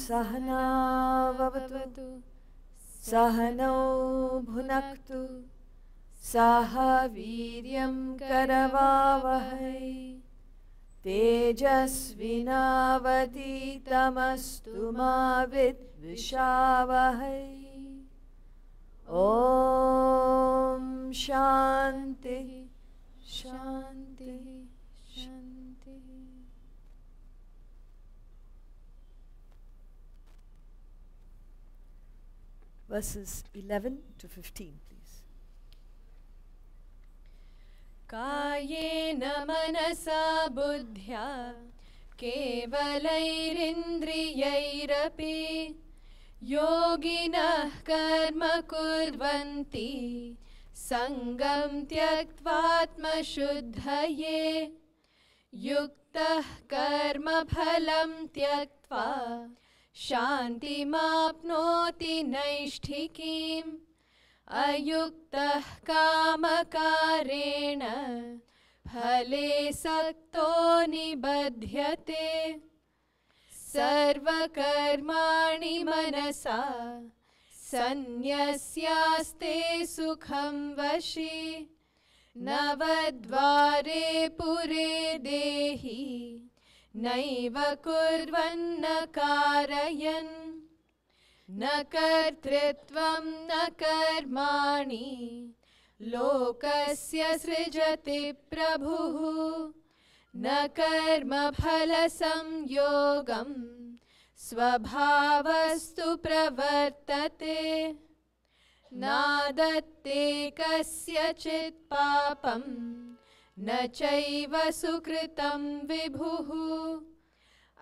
Sahana Vavatu Sahano Bhunaktu Saha Viryam Karavavahai Tejasvinavaditamastu ma vidvishavahai. Om Shanti Shanti Shanti. Verses 11 to 15, please. Kayena manasa buddhya kevalairindriyairapi yoginah karma kurvanti sangam tyaktvatma shuddhaye yuktah karma phalam tyaktva shanti mapnoti naishtikim ayuktah kamakarena phale sakto nibadhyate sarvakarmani manasa sannyasyasते sukham vashi navadvare pure dehi naiva kurvanna karayan na kartritvam na karmani lokasya srijati prabhuhu na karma phala samyogam svabhavastu pravartate nadatte kasyachit papam na chaiva sukritam vibhuhu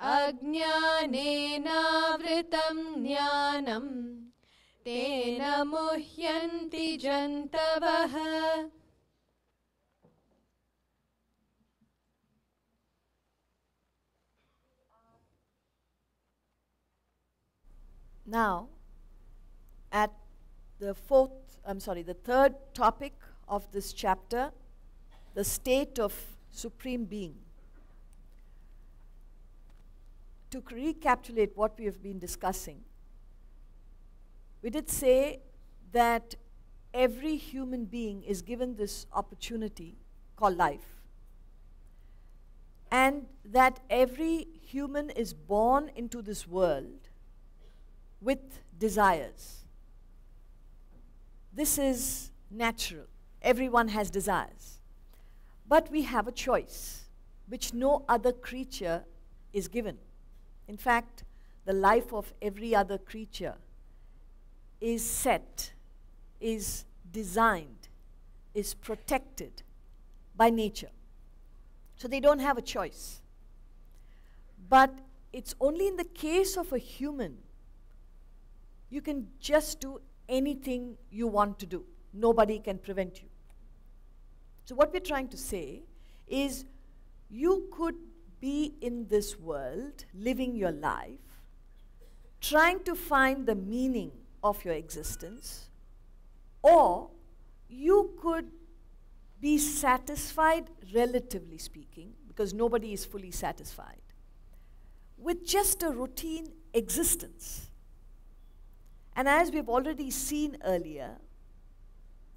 ajnanena vritam jnanam tena muhyanti jantavaha. Now, at the third topic of this chapter, the state of Supreme Being. To recapitulate what we have been discussing, we did say that every human being is given this opportunity called life, and that every human is born into this world with desires. This is natural. Everyone has desires. But we have a choice, which no other creature is given. In fact, the life of every other creature is set, is designed, is protected by nature. So they don't have a choice. But it's only in the case of a human you can just do anything you want to do. Nobody can prevent you. So what we're trying to say is you could be in this world, living your life, trying to find the meaning of your existence, or you could be satisfied, relatively speaking, because nobody is fully satisfied, with just a routine existence. And as we've already seen earlier,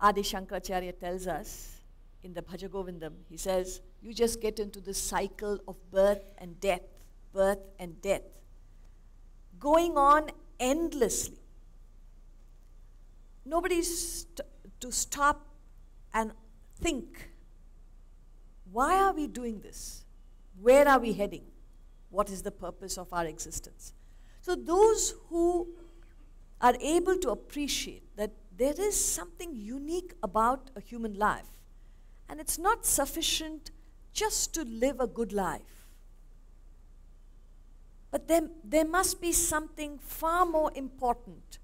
Adi Shankaracharya tells us in the Bhaja Govindam, he says, you just get into this cycle of birth and death, going on endlessly. Nobody's to stop and think, why are we doing this? Where are we heading? What is the purpose of our existence? So those who are able to appreciate that there is something unique about a human life, and it's not sufficient just to live a good life. But there must be something far more important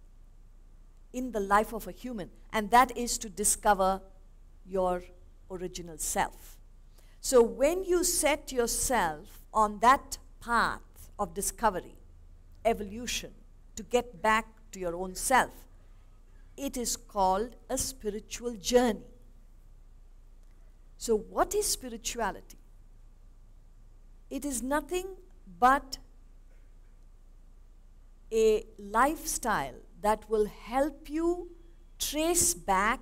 in the life of a human, and that is to discover your original self. So when you set yourself on that path of discovery, evolution, to get back to your own self, it is called a spiritual journey. So what is spirituality? It is nothing but a lifestyle that will help you trace back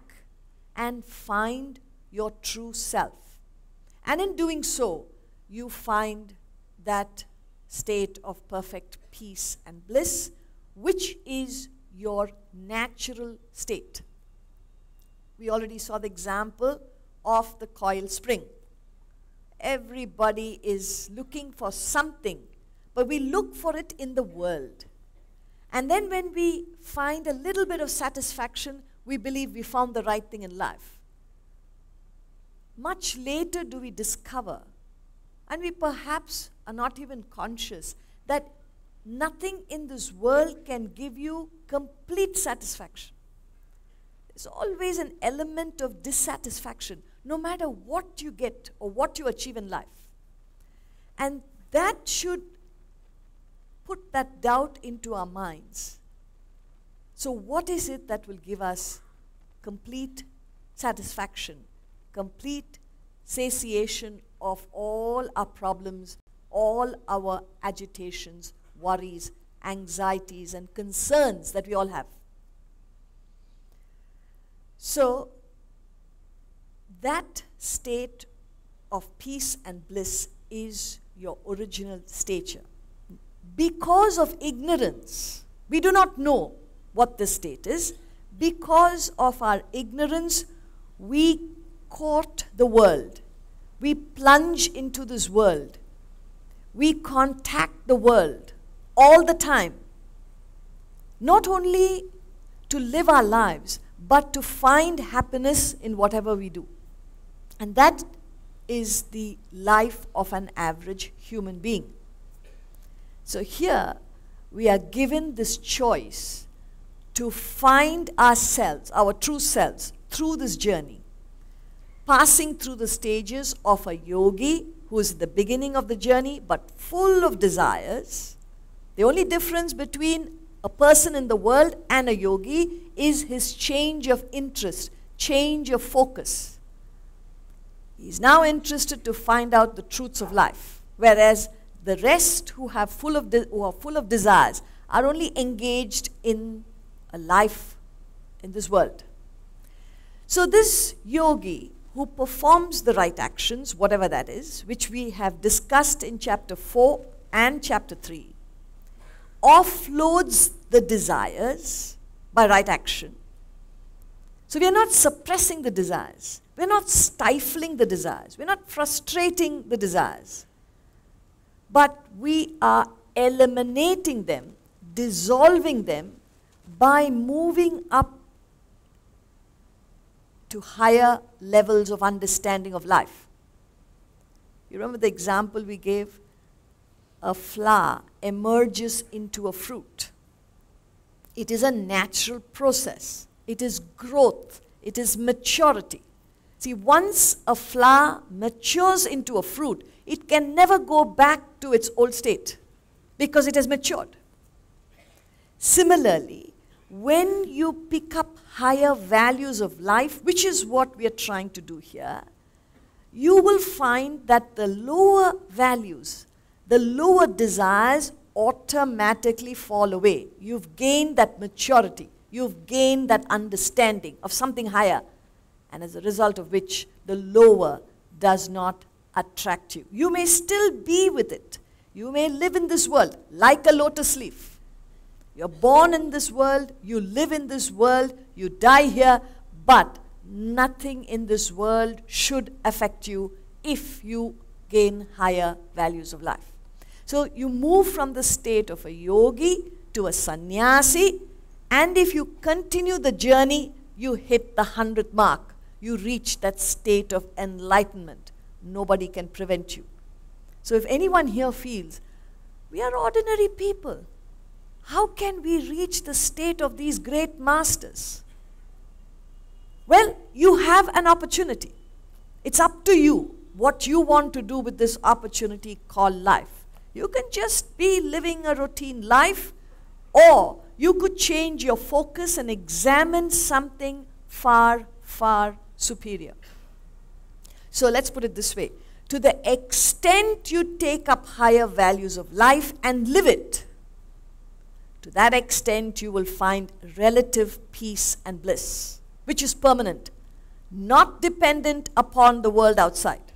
and find your true self. And in doing so, you find that state of perfect peace and bliss, which is your natural state. We already saw the example of the coil spring. Everybody is looking for something, but we look for it in the world. And then when we find a little bit of satisfaction, we believe we found the right thing in life. Much later do we discover, and we perhaps are not even conscious, that nothing in this world can give you complete satisfaction. There's always an element of dissatisfaction, no matter what you get or what you achieve in life. And that should put that doubt into our minds. So what is it that will give us complete satisfaction, complete satiation of all our problems, all our agitations, worries, anxieties, and concerns that we all have? So that state of peace and bliss is your original stature. Because of ignorance, we do not know what this state is. Because of our ignorance, we court the world. We plunge into this world. We contact the world all the time. Not only to live our lives, but to find happiness in whatever we do. And that is the life of an average human being. So here we are given this choice to find ourselves, our true selves, through this journey, passing through the stages of a yogi who is at the beginning of the journey but full of desires. The only difference between a person in the world and a yogi is his change of interest, change of focus. He is now interested to find out the truths of life, whereas the rest who are full of desires are only engaged in a life in this world. So this yogi who performs the right actions, whatever that is, which we have discussed in chapter 4 and chapter 3, offloads the desires by right action. So we are not suppressing the desires. We are not stifling the desires. We are not frustrating the desires. But we are eliminating them, dissolving them by moving up to higher levels of understanding of life. You remember the example we gave? A flower emerges into a fruit. It is a natural process. It is growth. It is maturity. See, once a flower matures into a fruit, it can never go back to its old state because it has matured. Similarly, when you pick up higher values of life, which is what we are trying to do here, you will find that the lower values, the lower desires automatically fall away. You've gained that maturity. You've gained that understanding of something higher, and as a result of which the lower does not attract you. You may still be with it. You may live in this world like a lotus leaf. You're born in this world, you live in this world, you die here, but nothing in this world should affect you if you gain higher values of life. So you move from the state of a yogi to a sannyasi, and if you continue the journey, you hit the 100th mark. You reach that state of enlightenment. Nobody can prevent you. So if anyone here feels, we are ordinary people, how can we reach the state of these great masters? Well, you have an opportunity. It's up to you what you want to do with this opportunity called life. You can just be living a routine life, or you could change your focus and examine something far, far superior. So let's put it this way. To the extent you take up higher values of life and live it, to to that extent you will find relative peace and bliss, which is permanent, not dependent upon the world outside.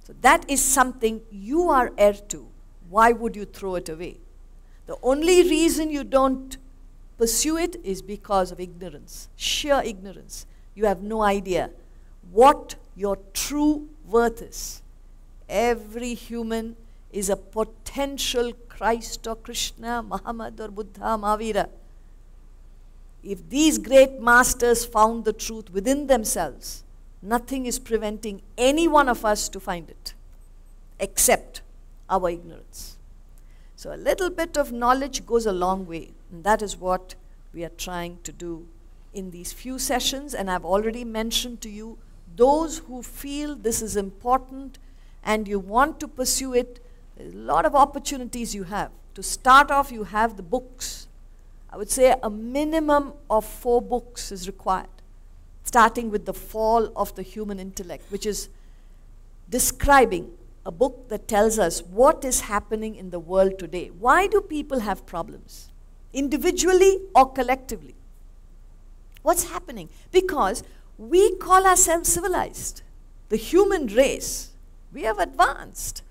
So that is something you are heir to. Why would you throw it away? The only reason you don't pursue it is because of ignorance, sheer ignorance. You have no idea what your true worth is. Every human is a potential Christ or Krishna, Muhammad or Buddha, Mahavira. If these great masters found the truth within themselves, nothing is preventing any one of us to find it, except our ignorance. So a little bit of knowledge goes a long way, and that is what we are trying to do in these few sessions. And I've already mentioned to you, those who feel this is important and you want to pursue it, there's a lot of opportunities you have. To start off, you have the books. I would say a minimum of 4 books is required, starting with The Fall of the Human Intellect, which is describing a book that tells us what is happening in the world today. Why do people have problems, individually or collectively? What's happening? Because we call ourselves civilized. The human race, we have advanced.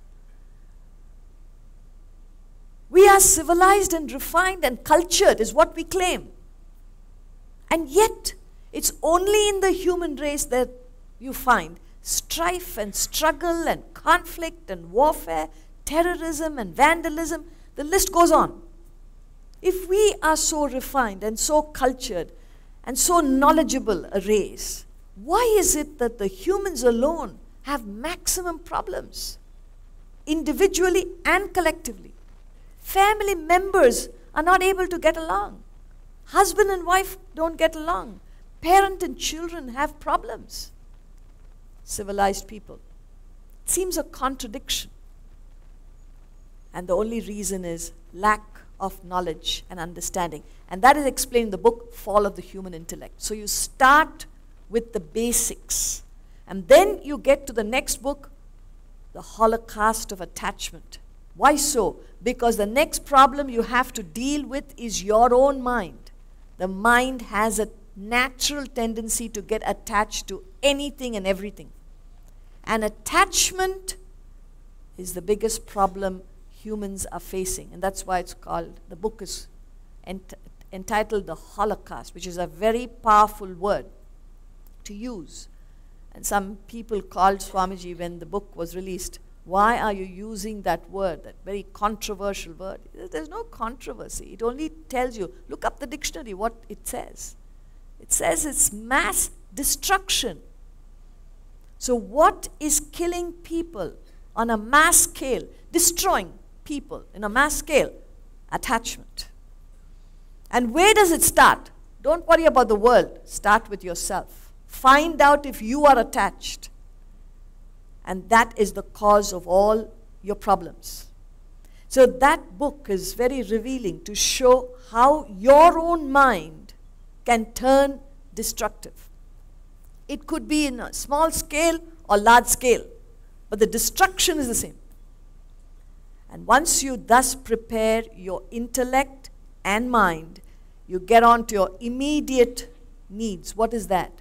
We are civilized and refined and cultured is what we claim. And yet, it's only in the human race that you find strife and struggle and conflict and warfare, terrorism and vandalism. The list goes on. If we are so refined and so cultured and so knowledgeable a race, why is it that the humans alone have maximum problems, individually and collectively? Family members are not able to get along. Husband and wife don't get along. Parent and children have problems. Civilized people. It seems a contradiction. And the only reason is lack of knowledge and understanding. And that is explained in the book, Fall of the Human Intellect. So you start with the basics. And then you get to the next book, The Holocaust of Attachment. Why so? Because the next problem you have to deal with is your own mind. The mind has a natural tendency to get attached to anything and everything. And attachment is the biggest problem humans are facing. And that's why it's called, the book is entitled The Holocaust, which is a very powerful word to use. And some people called Swamiji when the book was released, why are you using that word, that very controversial word? There's no controversy. It only tells you, look up the dictionary, what it says. It says it's mass destruction. So what is killing people on a mass scale, destroying people in a mass scale? Attachment. And where does it start? Don't worry about the world. Start with yourself. Find out if you are attached. And that is the cause of all your problems. So that book is very revealing to show how your own mind can turn destructive. It could be in a small scale or large scale, but the destruction is the same. And once you thus prepare your intellect and mind, you get on to your immediate needs. What is that?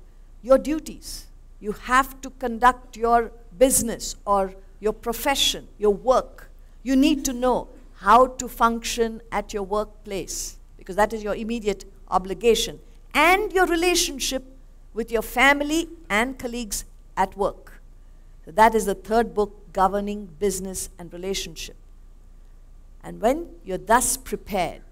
Your duties. You have to conduct your business or your profession, your work. You need to know how to function at your workplace, because that is your immediate obligation, and your relationship with your family and colleagues at work. So that is the third book, Governing Business and Relationship. And when you're thus prepared,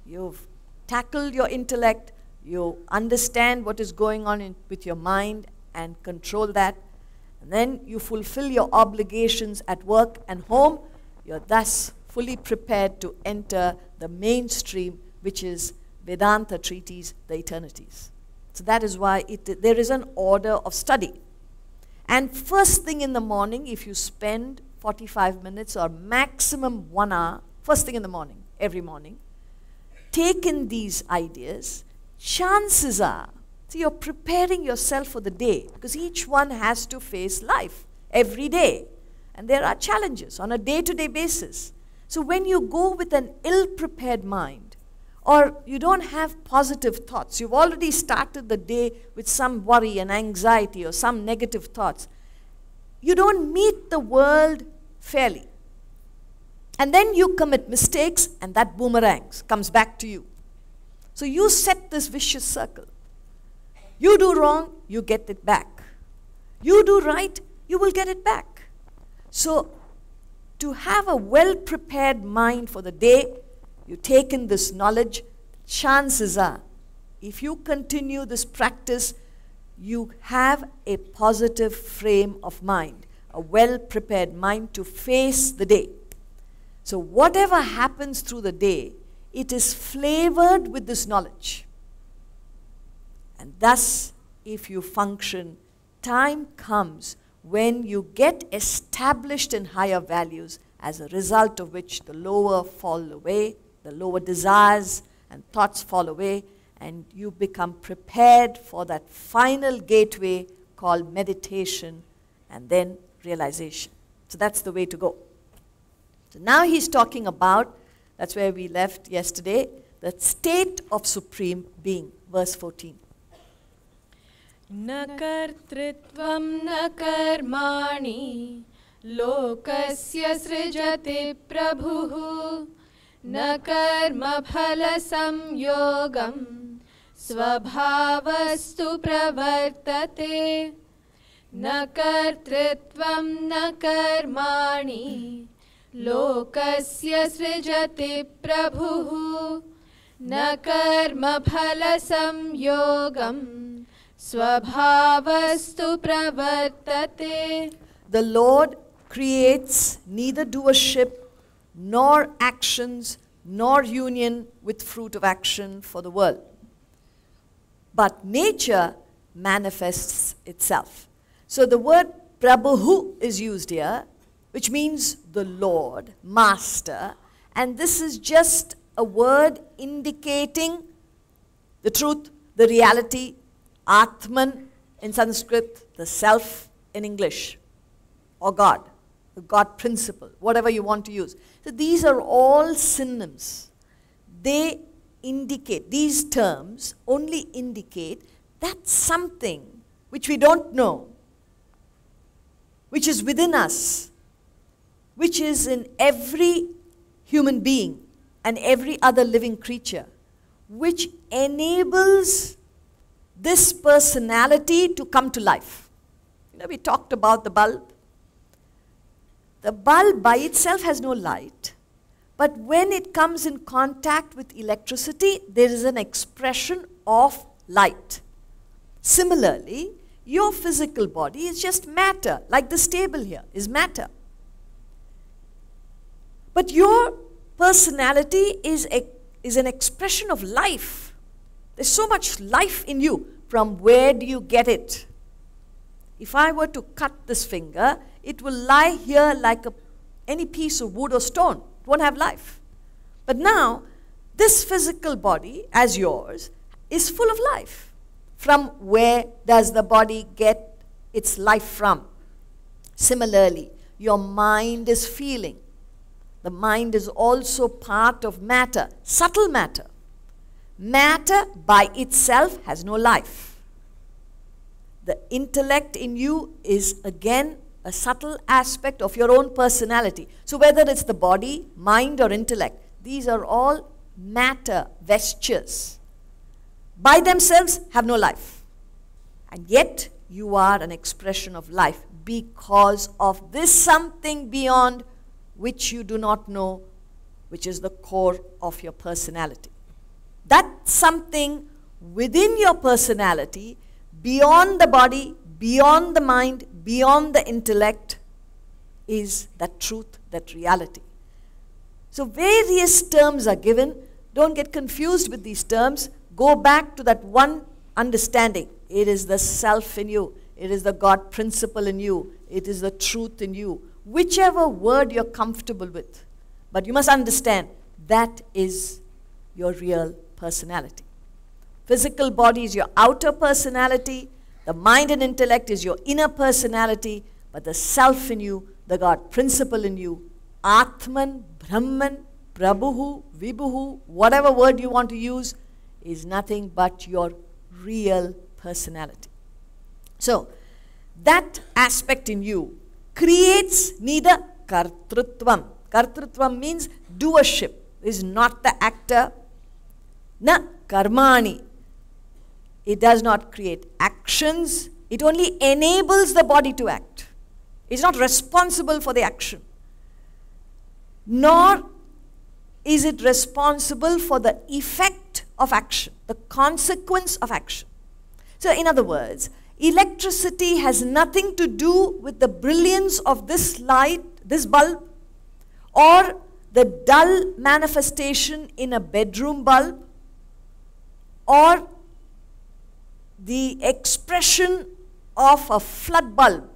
you've tackled your intellect, you understand what is going on with your mind and control that, and then you fulfill your obligations at work and home, you're thus fully prepared to enter the mainstream, which is Vedanta treatise, the eternities. So that is why there is an order of study. And first thing in the morning, if you spend 45 minutes or maximum 1 hour, first thing in the morning, every morning, take in these ideas, chances are, so you're preparing yourself for the day, because each one has to face life every day. And there are challenges on a day-to-day basis. So when you go with an ill-prepared mind, or you don't have positive thoughts, you've already started the day with some worry and anxiety or some negative thoughts, you don't meet the world fairly. And then you commit mistakes and that boomerangs, comes back to you. So you set this vicious circle. You do wrong, you get it back. You do right, you will get it back. So to have a well-prepared mind for the day, you take in this knowledge, chances are, if you continue this practice, you have a positive frame of mind, a well-prepared mind to face the day. So whatever happens through the day, it is flavored with this knowledge. And thus, if you function, time comes when you get established in higher values, as a result of which the lower fall away, the lower desires and thoughts fall away, and you become prepared for that final gateway called meditation and then realization. So that's the way to go. So now he's talking about, that's where we left yesterday, the state of supreme being, verse 14. न कर्तृत्वं न कर्माणि लोकस्य सृजति प्रभुः न कर्मफलसंयोगं स्वभावस्तु प्रवर्तते न कर्तृत्वं न कर्माणि लोकस्य सृजति प्रभुः न कर्मफलसंयोगं स्वभावस्तु प्रवर्तते. The Lord creates neither doership nor actions nor union with fruit of action for the world. But nature manifests itself. So the word Prabhu is used here, which means the Lord, Master, and this is just a word indicating the truth, the reality, Atman in Sanskrit, the self in English, or God, the God principle, whatever you want to use. So these are all synonyms. They indicate, these terms only indicate that something which we don't know, which is within us, which is in every human being and every other living creature, which enables this personality to come to life. You know, we talked about the bulb. The bulb by itself has no light, but when it comes in contact with electricity, there is an expression of light. Similarly, your physical body is just matter, like this table here is matter. But your personality is an expression of life. There's so much life in you. From where do you get it? If I were to cut this finger, it will lie here like any piece of wood or stone. It won't have life. But now, this physical body, as yours, is full of life. From where does the body get its life from? Similarly, your mind is feeling. The mind is also part of matter, subtle matter. Matter by itself has no life. The intellect in you is again a subtle aspect of your own personality. So whether it's the body, mind or intellect, these are all matter vestures. By themselves have no life. And yet you are an expression of life because of this something beyond which you do not know, which is the core of your personality. That something within your personality, beyond the body, beyond the mind, beyond the intellect, is that truth, that reality. So various terms are given. Don't get confused with these terms. Go back to that one understanding. It is the self in you. It is the God principle in you. It is the truth in you. Whichever word you're comfortable with. But you must understand that is your real personality. Physical body is your outer personality. The mind and intellect is your inner personality. But the self in you, the God principle in you, Atman, Brahman, Prabhuhu, Vibhuhu, whatever word you want to use, is nothing but your real personality. So, that aspect in you creates neither kartrutvam. Kartrutvam means doership. Is not the actor. Na karmani. It does not create actions. It only enables the body to act. It's not responsible for the action. Nor is it responsible for the effect of action, the consequence of action. So in other words, electricity has nothing to do with the brilliance of this light, this bulb, or the dull manifestation in a bedroom bulb, or the expression of a flood bulb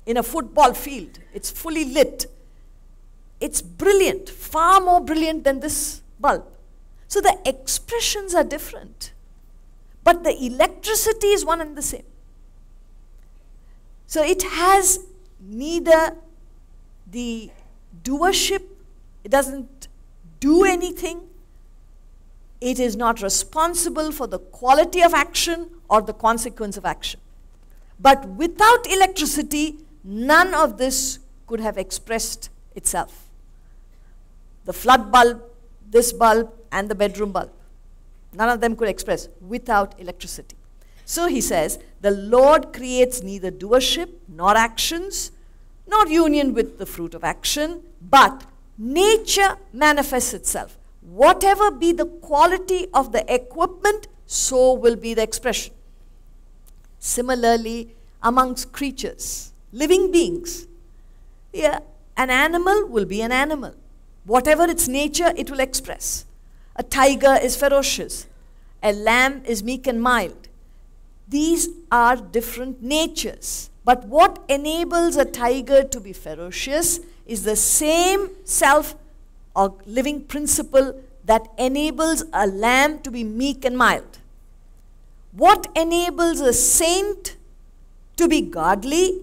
in a football field. It's fully lit. It's brilliant, far more brilliant than this bulb. So the expressions are different, but the electricity is one and the same. So it has neither the doership, it doesn't do anything, it is not responsible for the quality of action or the consequence of action. But without electricity, none of this could have expressed itself. The flood bulb, this bulb, and the bedroom bulb. None of them could express without electricity. So he says, the Lord creates neither doership nor actions, nor union with the fruit of action, but nature manifests itself. Whatever be the quality of the equipment, so will be the expression. Similarly, amongst creatures, living beings, an animal will be an animal. Whatever its nature, it will express. A tiger is ferocious. A lamb is meek and mild. These are different natures. But what enables a tiger to be ferocious is the same self or living principle that enables a lamb to be meek and mild. What enables a saint to be godly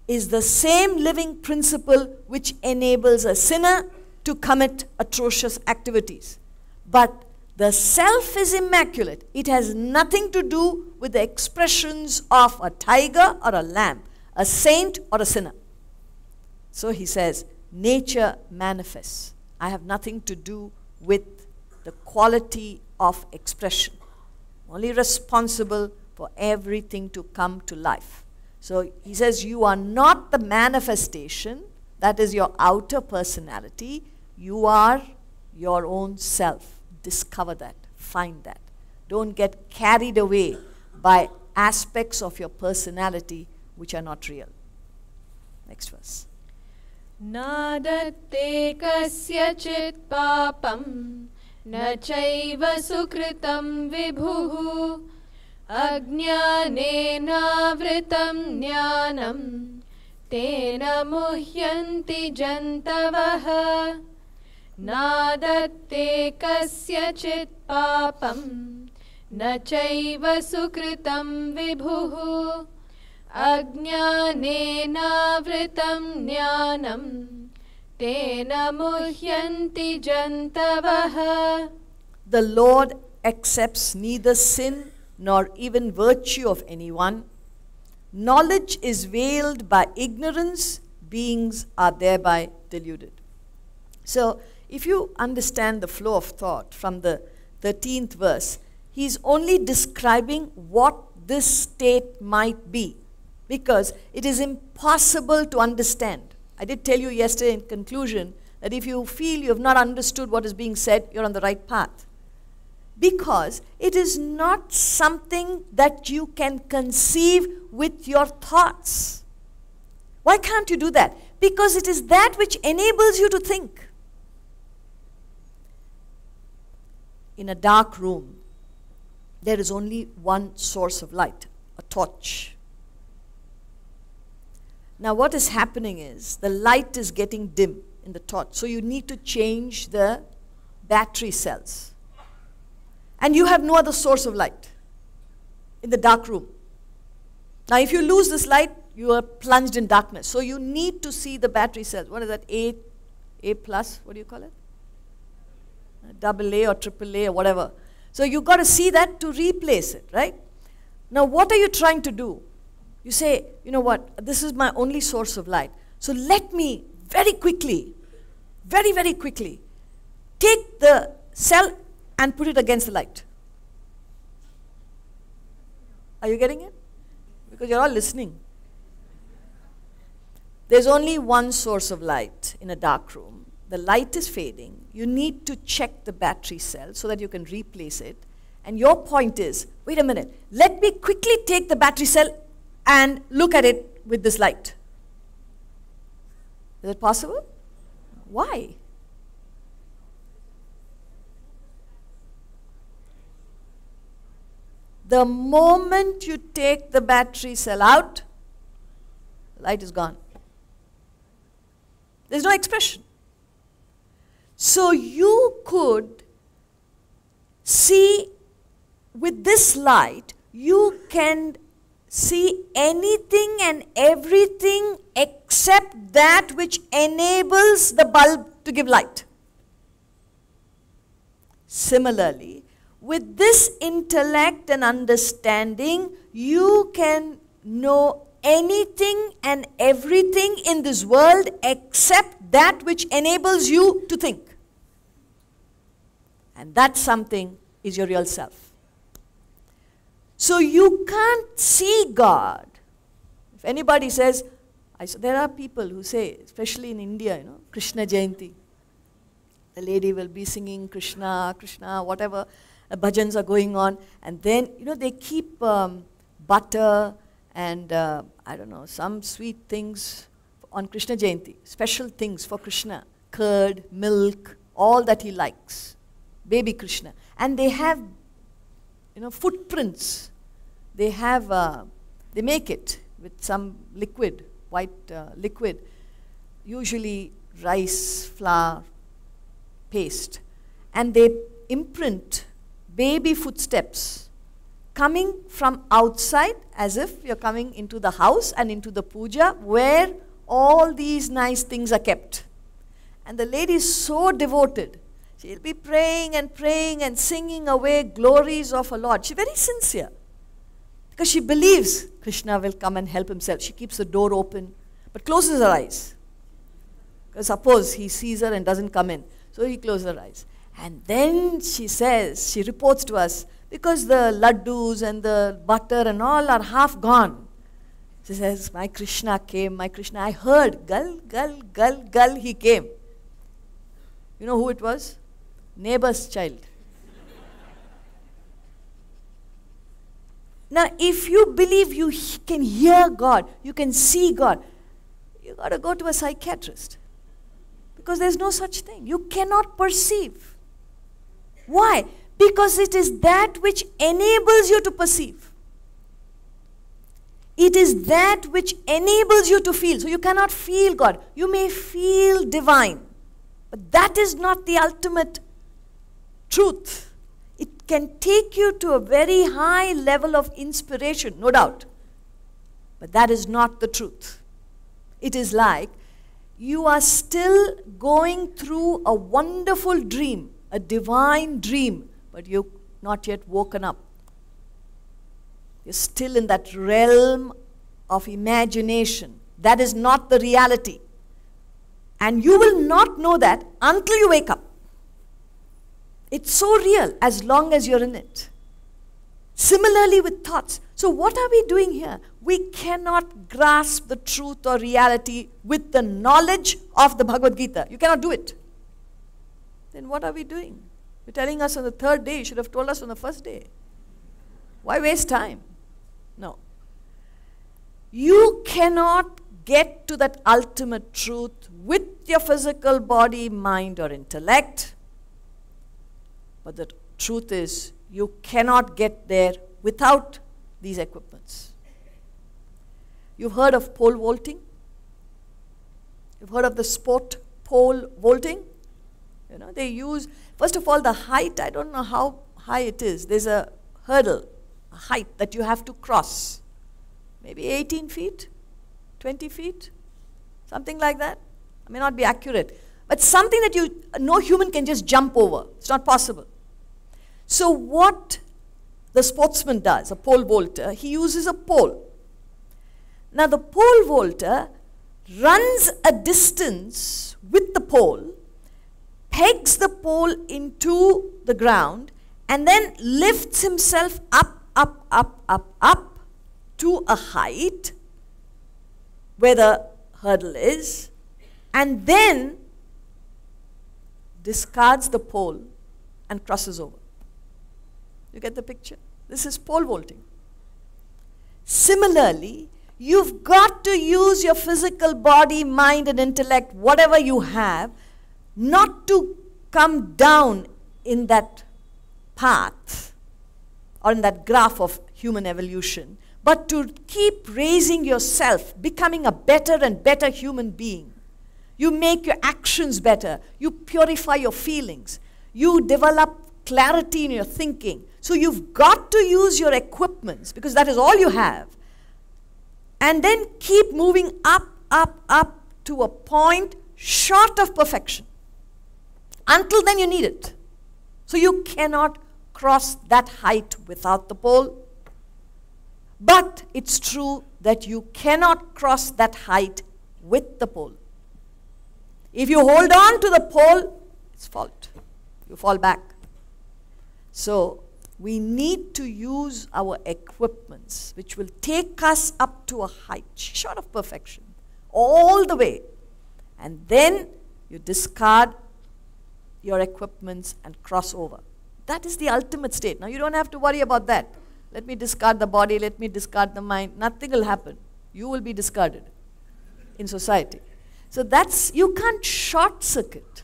is the same living principle which enables a sinner to commit atrocious activities. But the self is immaculate. It has nothing to do with the expressions of a tiger or a lamb, a saint or a sinner. So he says, nature manifests. I have nothing to do with the quality of expression. Only responsible for everything to come to life. So he says, you are not the manifestation, that is your outer personality. You are your own self. Discover that. Find that. Don't get carried away by aspects of your personality which are not real. Next verse. Nadatte kasyachit papam na chaiva sukritam vibhuhu ajnanena vritam jnanam tena muhyanti jantavaha. Nadatte kasyachit papam na chaiva sukritam vibhuhu ajnanena vritam jnanam tena muhyanti jantavaha. The Lord accepts neither sin nor even virtue of anyone. Knowledge is veiled by ignorance, beings are thereby deluded. So, if you understand the flow of thought from the 13th verse, he is only describing what this state might be, because it is impossible to understand. I did tell you yesterday in conclusion that if you feel you have not understood what is being said, you're on the right path. Because it is not something that you can conceive with your thoughts. Why can't you do that? Because it is that which enables you to think. In a dark room, there is only one source of light, a torch. Now what is happening is, the light is getting dim in the torch, so you need to change the battery cells. And you have no other source of light in the dark room. Now if you lose this light, you are plunged in darkness. So you need to see the battery cells. What is that? 8 A plus, what do you call it? Double A or triple A or whatever. So you've got to see that to replace it, right? Now what are you trying to do? You say, you know what, this is my only source of light. So let me very quickly, very quickly, take the cell and put it against the light. Are you getting it? Because you're all listening. There's only one source of light in a dark room. The light is fading. You need to check the battery cell so that you can replace it. And your point is, wait a minute, let me quickly take the battery cell and look at it with this light. Is it possible? Why? The moment you take the battery cell out, the light is gone. There's no expression. So you could see with this light, you can see anything and everything except that which enables the bulb to give light. Similarly, with this intellect and understanding, you can know anything and everything in this world except that which enables you to think. And that something is your real self. So you can't see God. If anybody says, there are people who say, especially in India, you know, Krishna Jayanti. The lady will be singing Krishna, Krishna, whatever. Bhajans are going on. And then, you know, they keep butter and, I don't know, some sweet things on Krishna Jayanti. Special things for Krishna. Curd, milk, all that he likes. Baby Krishna. And they have, you know, footprints. They have, they make it with some liquid, white liquid, usually rice, flour, paste. And they imprint baby footsteps coming from outside as if you're coming into the house and into the puja where all these nice things are kept. And the lady is so devoted. She'll be praying and singing away glories of her Lord. She's very sincere. Because she believes Krishna will come and help himself. She keeps the door open, but closes her eyes. Because suppose he sees her and doesn't come in. So he closes her eyes. And then she says, she reports to us, because the laddus and the butter and all are half gone. She says, my Krishna came, my Krishna. I heard, gal, gal, gal, gal, he came. You know who it was? Neighbor's child. Now, if you believe you can hear God, you can see God, you got to go to a psychiatrist. Because there's no such thing. You cannot perceive. Why? Because it is that which enables you to perceive. It is that which enables you to feel. So you cannot feel God. You may feel divine. But that is not the ultimate truth. It can take you to a very high level of inspiration, no doubt. But that is not the truth. It is like you are still going through a wonderful dream, a divine dream, but you've not yet woken up. You're still in that realm of imagination. That is not the reality. And you will not know that until you wake up. It's so real as long as you're in it. Similarly with thoughts. So what are we doing here? We cannot grasp the truth or reality with the knowledge of the Bhagavad Gita. You cannot do it. Then what are we doing? You're telling us on the third day. You should have told us on the first day. Why waste time? No. You cannot get to that ultimate truth with your physical body, mind, or intellect. But the truth is, you cannot get there without these equipments. You've heard of pole vaulting? You've heard of the sport pole vaulting? You know, they use, first of all, the height, I don't know how high it is. There's a hurdle, a height that you have to cross. Maybe 18 feet, 20 feet, something like that. I may not be accurate. but something that no human can just jump over. It's not possible. So what the sportsman does, a pole vaulter, he uses a pole. Now the pole vaulter runs a distance with the pole, pegs the pole into the ground, and then lifts himself up to a height where the hurdle is, and then discards the pole and crosses over. You get the picture? This is pole vaulting. Similarly, you've got to use your physical body, mind, and intellect, whatever you have, not to come down in that path or in that graph of human evolution, but to keep raising yourself, becoming a better and better human being. You make your actions better. You purify your feelings. You develop clarity in your thinking. So you've got to use your equipments, because that is all you have. And then keep moving up to a point short of perfection. Until then you need it. So you cannot cross that height without the pole. But it's true that you cannot cross that height with the pole. If you hold on to the pole, it's fault. You fall back. So we need to use our equipments, which will take us up to a height short of perfection, all the way. And then you discard your equipments and cross over. That is the ultimate state. Now you don't have to worry about that. Let me discard the body, let me discard the mind. Nothing will happen. You will be discarded in society. So you can't short circuit.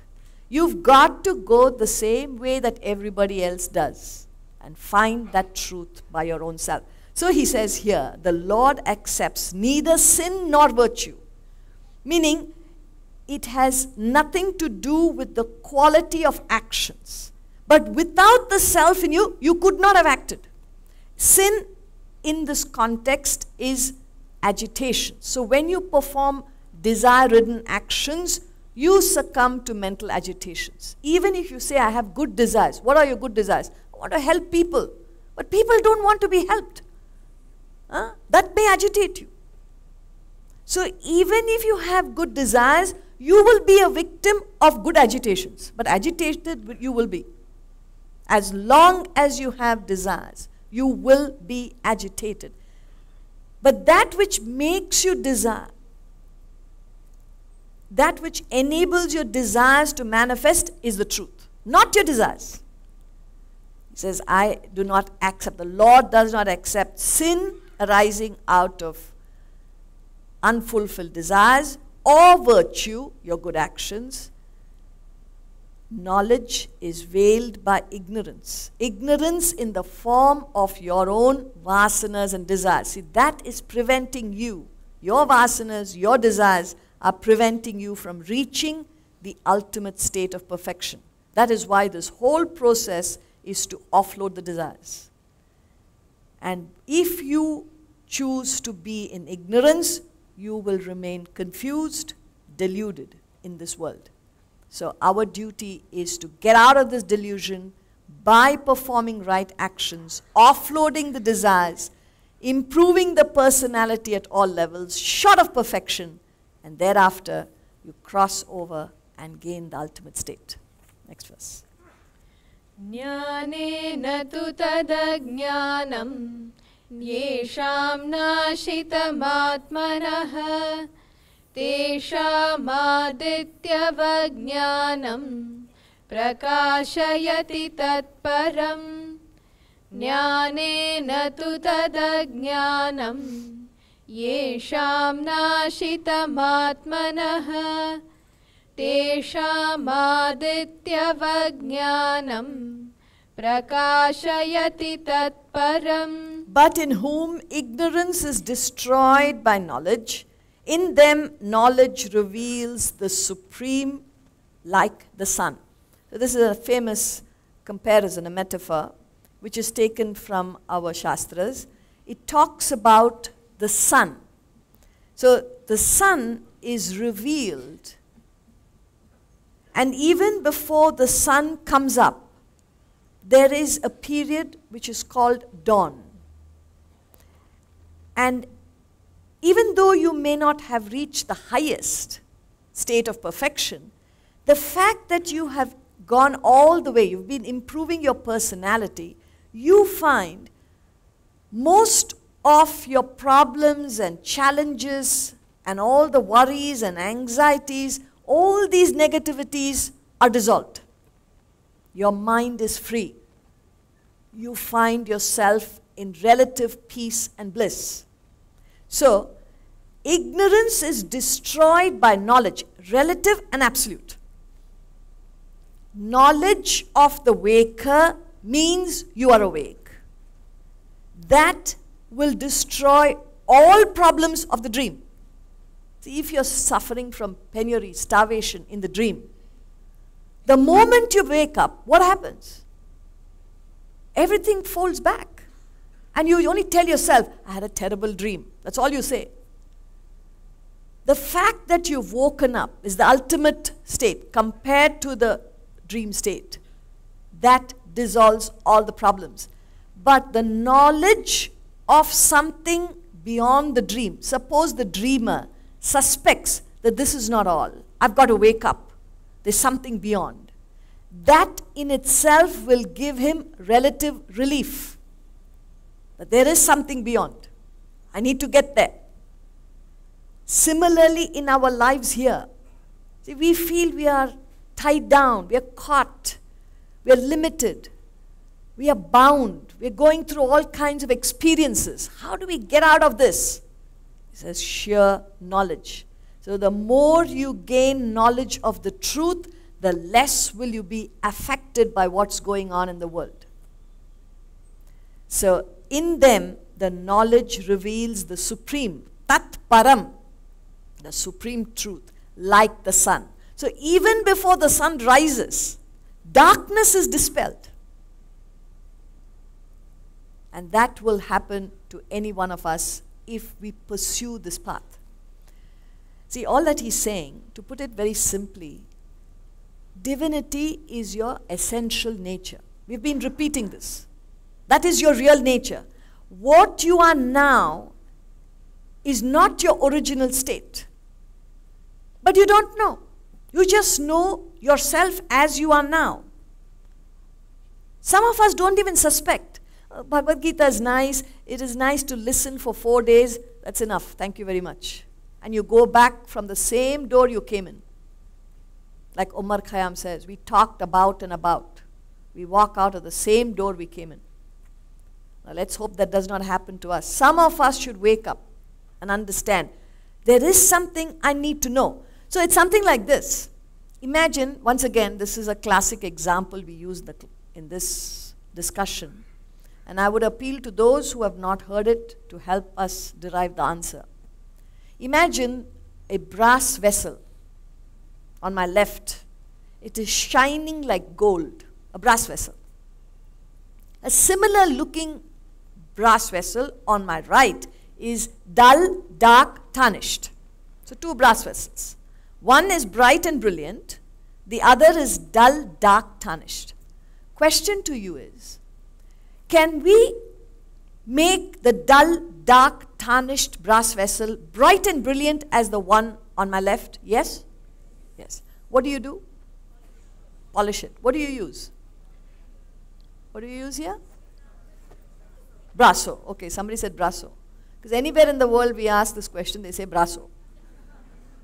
You've got to go the same way that everybody else does and find that truth by your own self. So he says here, the Lord accepts neither sin nor virtue. Meaning, it has nothing to do with the quality of actions. But without the self in you, you could not have acted. Sin in this context is agitation. So when you perform desire-ridden actions, you succumb to mental agitations. Even if you say, I have good desires. What are your good desires? I want to help people. But people don't want to be helped. That may agitate you. So even if you have good desires, you will be a victim of good agitations. But agitated you will be. As long as you have desires, you will be agitated. But that which makes you desire, that which enables your desires to manifest is the truth, not your desires. He says, I do not accept, the Lord does not accept sin arising out of unfulfilled desires or virtue, your good actions. Knowledge is veiled by ignorance. Ignorance in the form of your own vasanas and desires. See, that is preventing you. Your vasanas, your desires are preventing you from reaching the ultimate state of perfection. That is why this whole process is to offload the desires. And if you choose to be in ignorance, you will remain confused, deluded in this world. So our duty is to get out of this delusion by performing right actions, offloading the desires, improving the personality at all levels, short of perfection, and thereafter you cross over and gain the ultimate state. Next verse. Jnanena tu tadajnanam yesham nashitamatmanah teshamaditya-vajnanam prakashayati tatparam. Jnanena tu tadajnanam yesham nashitamatmanah teshamaditya-vajnanam prakashayati tatparam. But in whom ignorance is destroyed by knowledge, in them knowledge reveals the supreme like the sun. So this is a famous comparison, a metaphor, which is taken from our Shastras. It talks about the sun. So the sun is revealed And even before the sun comes up, there is a period which is called dawn. And even though you may not have reached the highest state of perfection, the fact that you have gone all the way, you've been improving your personality, you find most of your problems and challenges and all the worries and anxieties, all these negativities are dissolved. Your mind is free. You find yourself in relative peace and bliss. So, ignorance is destroyed by knowledge, relative and absolute. Knowledge of the waker means you are awake. That will destroy all problems of the dream. See, if you're suffering from penury, starvation in the dream, the moment you wake up, what happens? Everything folds back. And you only tell yourself, I had a terrible dream. That's all you say. The fact that you've woken up is the ultimate state compared to the dream state. That dissolves all the problems. But the knowledge of something beyond the dream, suppose the dreamer suspects that this is not all. I've got to wake up. There's something beyond. That in itself will give him relative relief. But there is something beyond. I need to get there. Similarly, in our lives here, see, we feel we are tied down, we are caught, we are limited, we are bound, we are going through all kinds of experiences. How do we get out of this? He says, sheer knowledge. So the more you gain knowledge of the truth, the less will you be affected by what's going on in the world. So in them, the knowledge reveals the supreme, Tat Param, the supreme truth, like the sun. So even before the sun rises, darkness is dispelled. And that will happen to any one of us if we pursue this path. See, all that he's saying, to put it very simply, divinity is your essential nature. We've been repeating this. That is your real nature. What you are now is not your original state. But you don't know. You just know yourself as you are now. Some of us don't even suspect. Bhagavad Gita is nice. It is nice to listen for 4 days. That's enough. Thank you very much. And you go back from the same door you came in. Like Omar Khayyam says, we talked about and about. We walk out of the same door we came in. Now let's hope that does not happen to us. Some of us should wake up and understand there is something I need to know. So it's something like this. Imagine, once again, this is a classic example we use in this discussion. And I would appeal to those who have not heard it to help us derive the answer. Imagine a brass vessel on my left. It is shining like gold, a brass vessel. A similar looking brass vessel on my right is dull, dark, tarnished. So two brass vessels. One is bright and brilliant. The other is dull, dark, tarnished. Question to you is, can we make the dull, dark, tarnished brass vessel bright and brilliant as the one on my left? Yes? Yes. What do you do? Polish it. What do you use? What do you use here? Brasso. Okay, somebody said brasso. Because anywhere in the world we ask this question, they say brasso.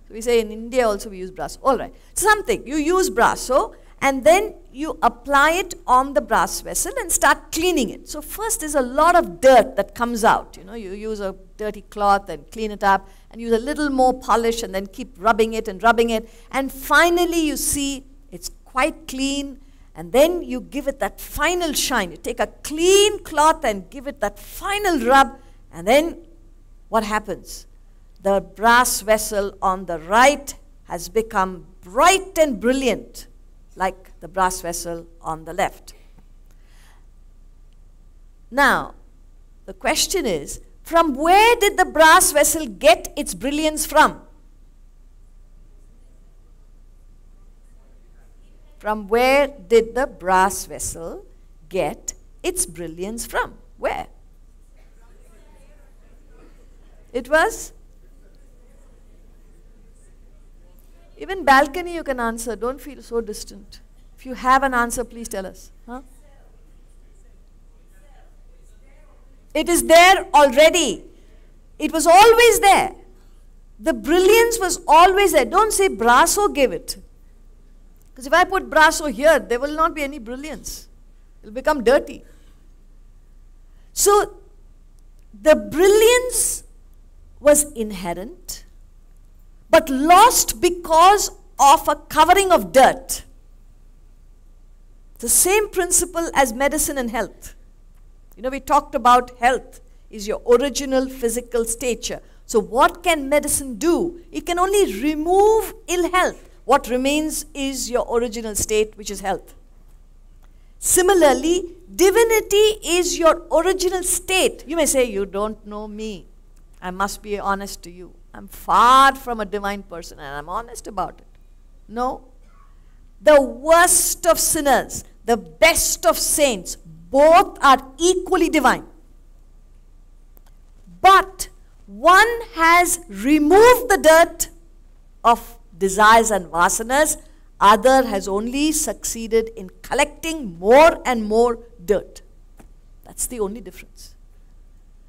So we say in India also we use brasso. All right. Something. You use brasso and then you apply it on the brass vessel and start cleaning it. So first there's a lot of dirt that comes out. You know, you use a dirty cloth and clean it up and use a little more polish and then keep rubbing it. And finally you see it's quite clean, and then you give it that final shine. You take a clean cloth and give it that final rub, and then what happens? The brass vessel on the right has become bright and brilliant like the brass vessel on the left. Now, the question is, from where did the brass vessel get its brilliance from? From where did the brass vessel get its brilliance from? Where? It was? Even balcony you can answer. Don't feel so distant. If you have an answer, please tell us. Huh? It is there already. It was always there. The brilliance was always there. Don't say Brasso gave it. Because if I put Brasso here, there will not be any brilliance. It will become dirty. So, the brilliance was inherent, but lost because of a covering of dirt. The same principle as medicine and health. You know, we talked about health is your original physical stature. So what can medicine do? It can only remove ill health. What remains is your original state, which is health. Similarly, divinity is your original state. You may say, you don't know me. I must be honest to you. I'm far from a divine person and I'm honest about it. No. The worst of sinners, the best of saints, both are equally divine. But one has removed the dirt of desires and vasanas, other has only succeeded in collecting more and more dirt. That's the only difference.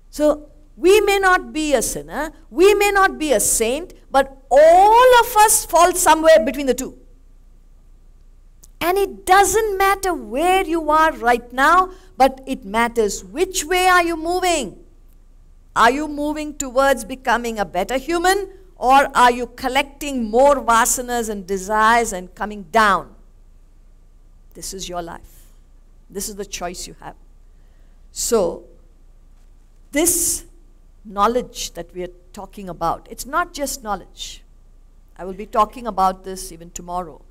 So, we may not be a sinner, we may not be a saint, but all of us fall somewhere between the two. And it doesn't matter where you are right now, but it matters which way are you moving. Are you moving towards becoming a better human, or are you collecting more vasanas and desires and coming down? This is your life. This is the choice you have. So, this knowledge that we are talking about, it's not just knowledge. I will be talking about this even tomorrow.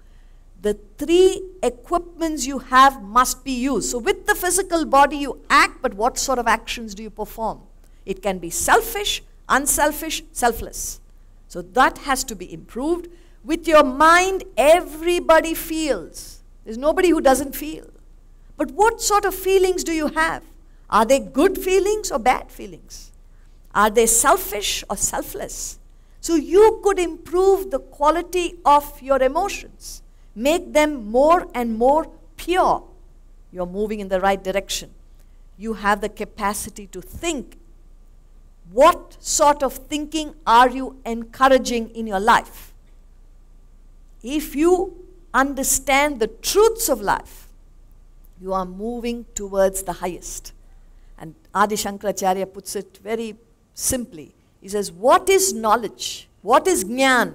The three equipments you have must be used. So with the physical body you act, but what sort of actions do you perform? It can be selfish, unselfish, selfless. So that has to be improved. With your mind, everybody feels. There's nobody who doesn't feel. But what sort of feelings do you have? Are they good feelings or bad feelings? Are they selfish or selfless? So you could improve the quality of your emotions. Make them more and more pure. You're moving in the right direction. You have the capacity to think. What sort of thinking are you encouraging in your life? If you understand the truths of life, you are moving towards the highest. And Adi Shankaracharya puts it very simply. He says, what is knowledge? What is jnana?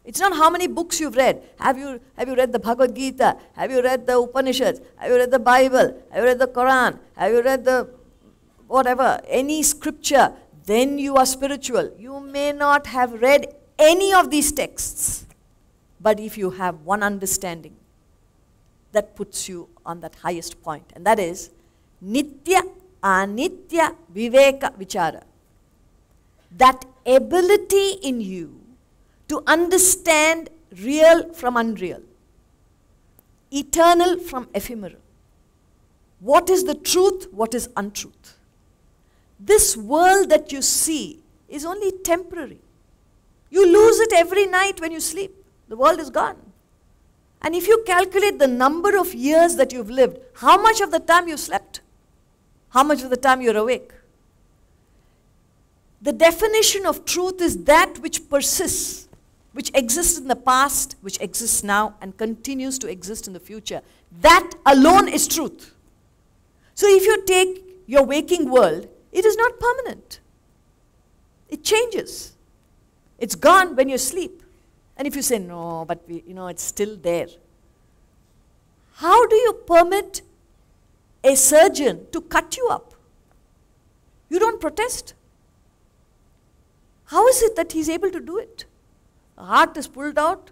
It's not how many books you've read. Have you read the Bhagavad Gita? Have you read the Upanishads? Have you read the Bible? Have you read the Quran? Have you read the whatever, any scripture? Then you are spiritual. You may not have read any of these texts. But if you have one understanding, that puts you on that highest point. And that is Nitya Anitya Viveka Vichara. That ability in you to understand real from unreal, eternal from ephemeral. What is the truth, what is untruth? This world that you see is only temporary. You lose it every night when you sleep. The world is gone. And if you calculate the number of years that you've lived, how much of the time you slept? How much of the time you're awake? The definition of truth is that which persists, which exists in the past, which exists now, and continues to exist in the future. That alone is truth. So if you take your waking world, it is not permanent. It changes. It's gone when you sleep. And if you say, no, but it's still there. How do you permit a surgeon to cut you up? You don't protest. How is it that he's able to do it? The heart is pulled out,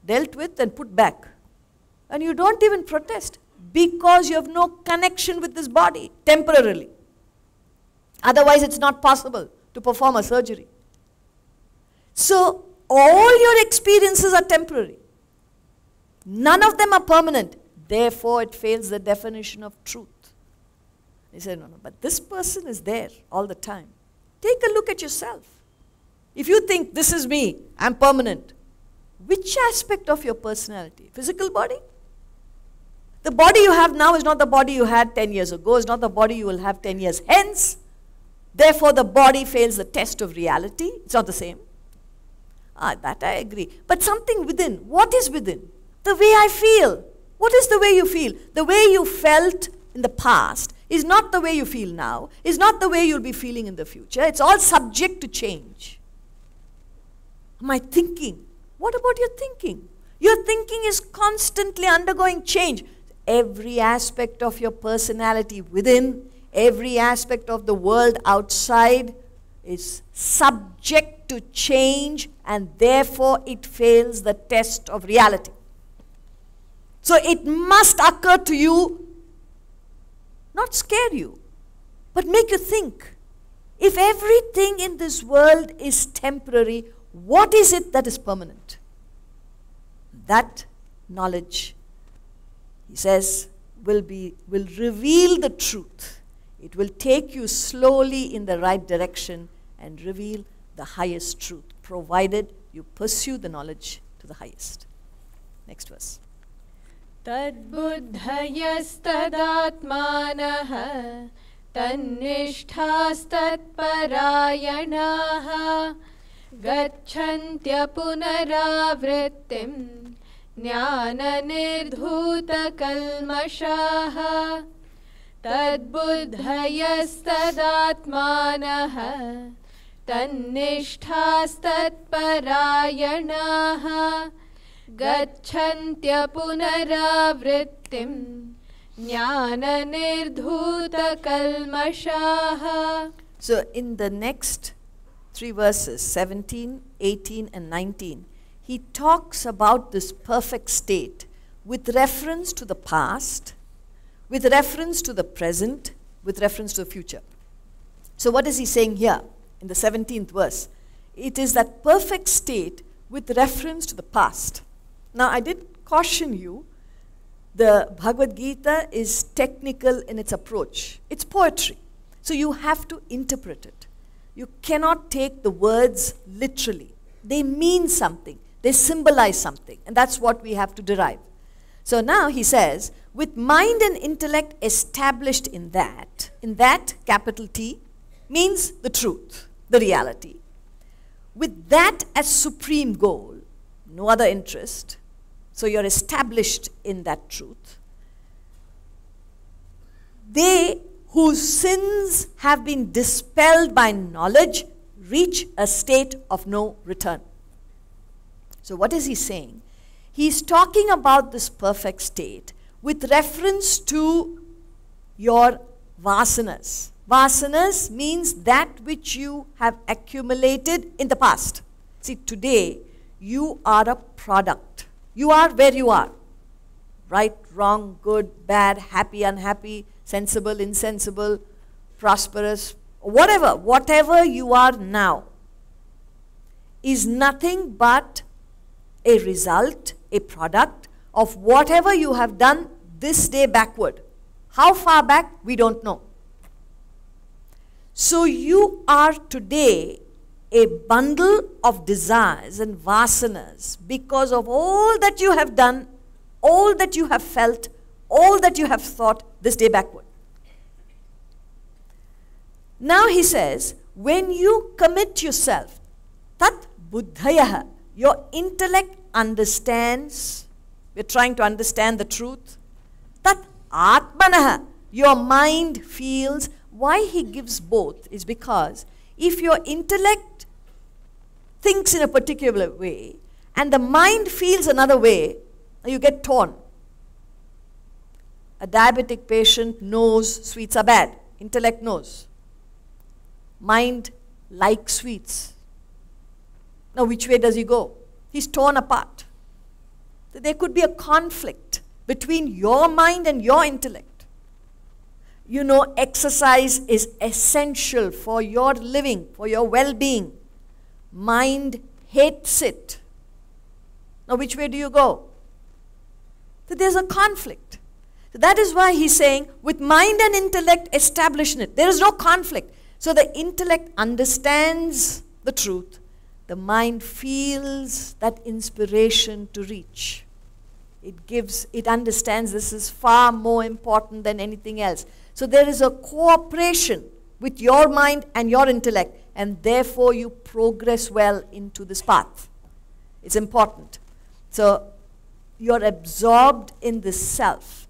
dealt with, and put back. And you don't even protest because you have no connection with this body temporarily. Otherwise, it's not possible to perform a surgery. So, all your experiences are temporary. None of them are permanent. Therefore, it fails the definition of truth. He said, no, but this person is there all the time. Take a look at yourself. If you think this is me, I'm permanent, which aspect of your personality? Physical body? The body you have now is not the body you had 10 years ago, is not the body you will have 10 years hence. Therefore, the body fails the test of reality. It's not the same. That I agree. But something within. What is within? The way I feel. What is the way you feel? The way you felt in the past is not the way you feel now, is not the way you'll be feeling in the future. It's all subject to change. My thinking. What about your thinking? Your thinking is constantly undergoing change. Every aspect of your personality within, every aspect of the world outside is subject to change, and therefore it fails the test of reality. So it must occur to you, not scare you, but make you think. If everything in this world is temporary, what is it that is permanent? That knowledge, he says, will reveal the truth. It will take you slowly in the right direction and reveal the highest truth, provided you pursue the knowledge to the highest. Next verse. Tadbuddhayastadaatmanah tannishthaastatparayanaha gacchantya punaravrittim jnana-nirdhuta-kalmashaha tadbuddhayastadaatmanah tannishthaastatparayanaha gacchantya punaravrittim jnana-nirdhuta-kalmashaha. So in the next 3 verses, 17, 18 and 19, he talks about this perfect state with reference to the past, with reference to the present, with reference to the future. So what is he saying here in the 17th verse? It is that perfect state with reference to the past. Now I did caution you, the Bhagavad Gita is technical in its approach. It's poetry. So you have to interpret it. You cannot take the words literally. They mean something. They symbolize something. And that's what we have to derive. So now he says, with mind and intellect established in that, capital T, means the truth, the reality. With that as supreme goal, no other interest, so you're established in that truth. They whose sins have been dispelled by knowledge reach a state of no return. So what is he saying? He's talking about this perfect state with reference to your vasanas. Vasanas means that which you have accumulated in the past. See, today you are a product. You are where you are. Right, wrong, good, bad, happy, unhappy, sensible, insensible, prosperous, whatever you are now is nothing but a result, a product of whatever you have done this day backward. How far back, we don't know. So you are today a bundle of desires and vasanas because of all that you have done, all that you have felt, all that you have thought this day backward. Now he says, when you commit yourself, tat buddhayaha, your intellect understands, we're trying to understand the truth. Tat atmanaha, your mind feels. Why he gives both is because if your intellect thinks in a particular way and the mind feels another way, you get torn. A diabetic patient knows sweets are bad. Intellect knows. Mind likes sweets. Now which way does he go? He's torn apart. There could be a conflict between your mind and your intellect. You know, exercise is essential for your living, for your well-being. Mind hates it. Now which way do you go? So there's a conflict. So that is why he's saying, with mind and intellect, establish it. There is no conflict. So the intellect understands the truth. The mind feels that inspiration to reach. It understands this is far more important than anything else. So there is a cooperation with your mind and your intellect, and therefore you progress well into this path. It's important. So you're absorbed in this self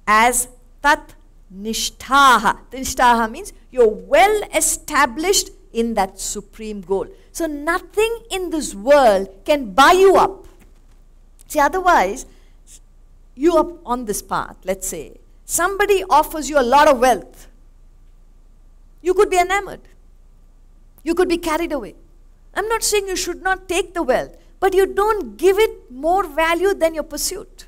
as tat nishthaha. Nishthaha means you're well established in that supreme goal. So nothing in this world can buy you up. See, otherwise, you are on this path, let's say, somebody offers you a lot of wealth. You could be enamored. You could be carried away. I'm not saying you should not take the wealth, but you don't give it more value than your pursuit.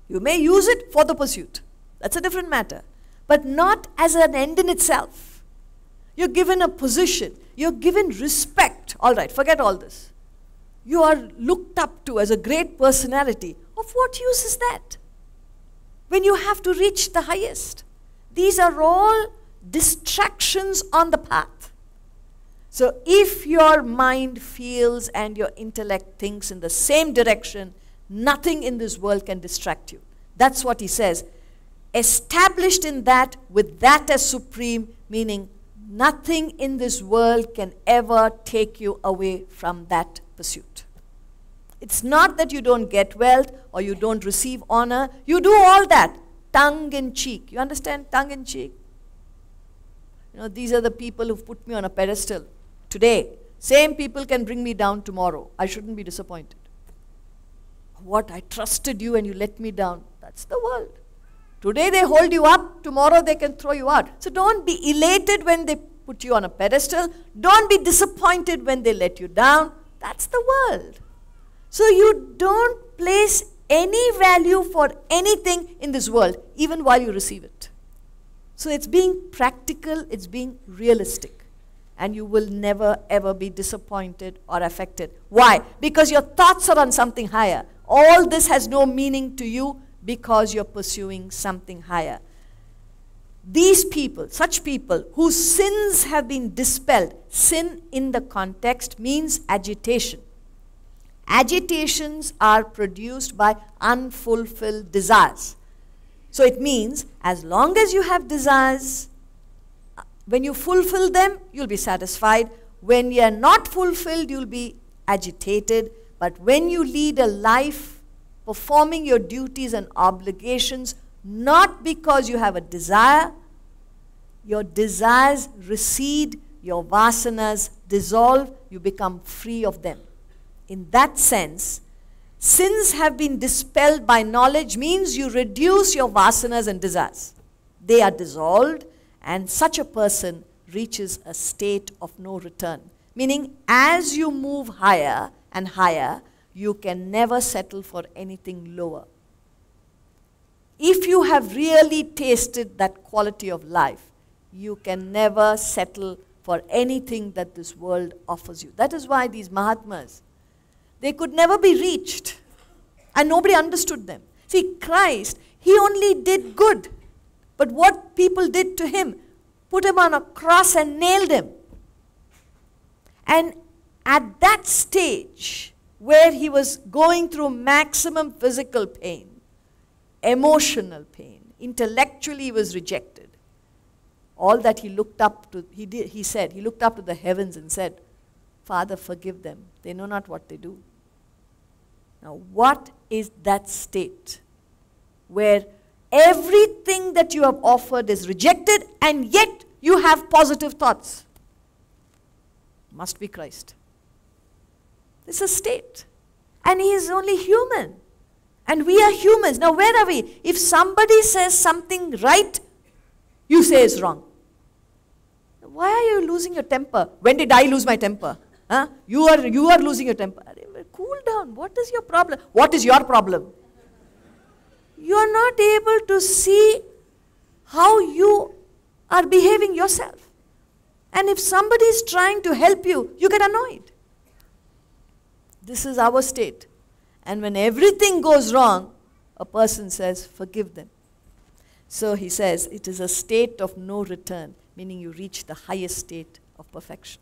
You may use it for the pursuit. That's a different matter. But not as an end in itself. You're given a position. You're given respect. All right, forget all this. You are looked up to as a great personality. Of what use is that? When you have to reach the highest. These are all distractions on the path. So if your mind feels and your intellect thinks in the same direction, nothing in this world can distract you. That's what he says. Established in that, with that as supreme, meaning nothing in this world can ever take you away from that pursuit. It's not that you don't get wealth or you don't receive honor. You do all that tongue in cheek. You understand tongue in cheek? You know, these are the people who've put me on a pedestal today. Same people can bring me down tomorrow. I shouldn't be disappointed. What? I trusted you and you let me down. That's the world. Today they hold you up. Tomorrow they can throw you out. So don't be elated when they put you on a pedestal. Don't be disappointed when they let you down. That's the world. So you don't place any value for anything in this world, even while you receive it. So it's being practical, it's being realistic. And you will never ever be disappointed or affected. Why? Because your thoughts are on something higher. All this has no meaning to you because you're pursuing something higher. These people, such people whose sins have been dispelled, sin in the context means agitation. Agitations are produced by unfulfilled desires. So it means as long as you have desires, when you fulfill them, you'll be satisfied. When you are not fulfilled, you'll be agitated. But when you lead a life performing your duties and obligations, not because you have a desire, your desires recede, your vasanas dissolve, you become free of them. In that sense, sins have been dispelled by knowledge means you reduce your vasanas and desires. They are dissolved, and such a person reaches a state of no return. Meaning, as you move higher and higher, you can never settle for anything lower. If you have really tasted that quality of life, you can never settle for anything that this world offers you. That is why these Mahatmas, they could never be reached, and nobody understood them. See, Christ, he only did good. But what people did to him, put him on a cross and nailed him. And at that stage, where he was going through maximum physical pain, emotional pain, intellectually he was rejected. All that he looked up to, he looked up to the heavens and said, Father, forgive them. They know not what they do. Now, what is that state where everything that you have offered is rejected and yet you have positive thoughts? Must be Christ. It's a state. And he is only human. And we are humans. Now, where are we? If somebody says something right, you say it's wrong. Why are you losing your temper? When did I lose my temper? Huh? You are losing your temper. Cool down. What is your problem? What is your problem? You are not able to see how you are behaving yourself. And if somebody is trying to help you, you get annoyed. This is our state. And when everything goes wrong, a person says, forgive them. So he says, it is a state of no return, meaning you reach the highest state of perfection.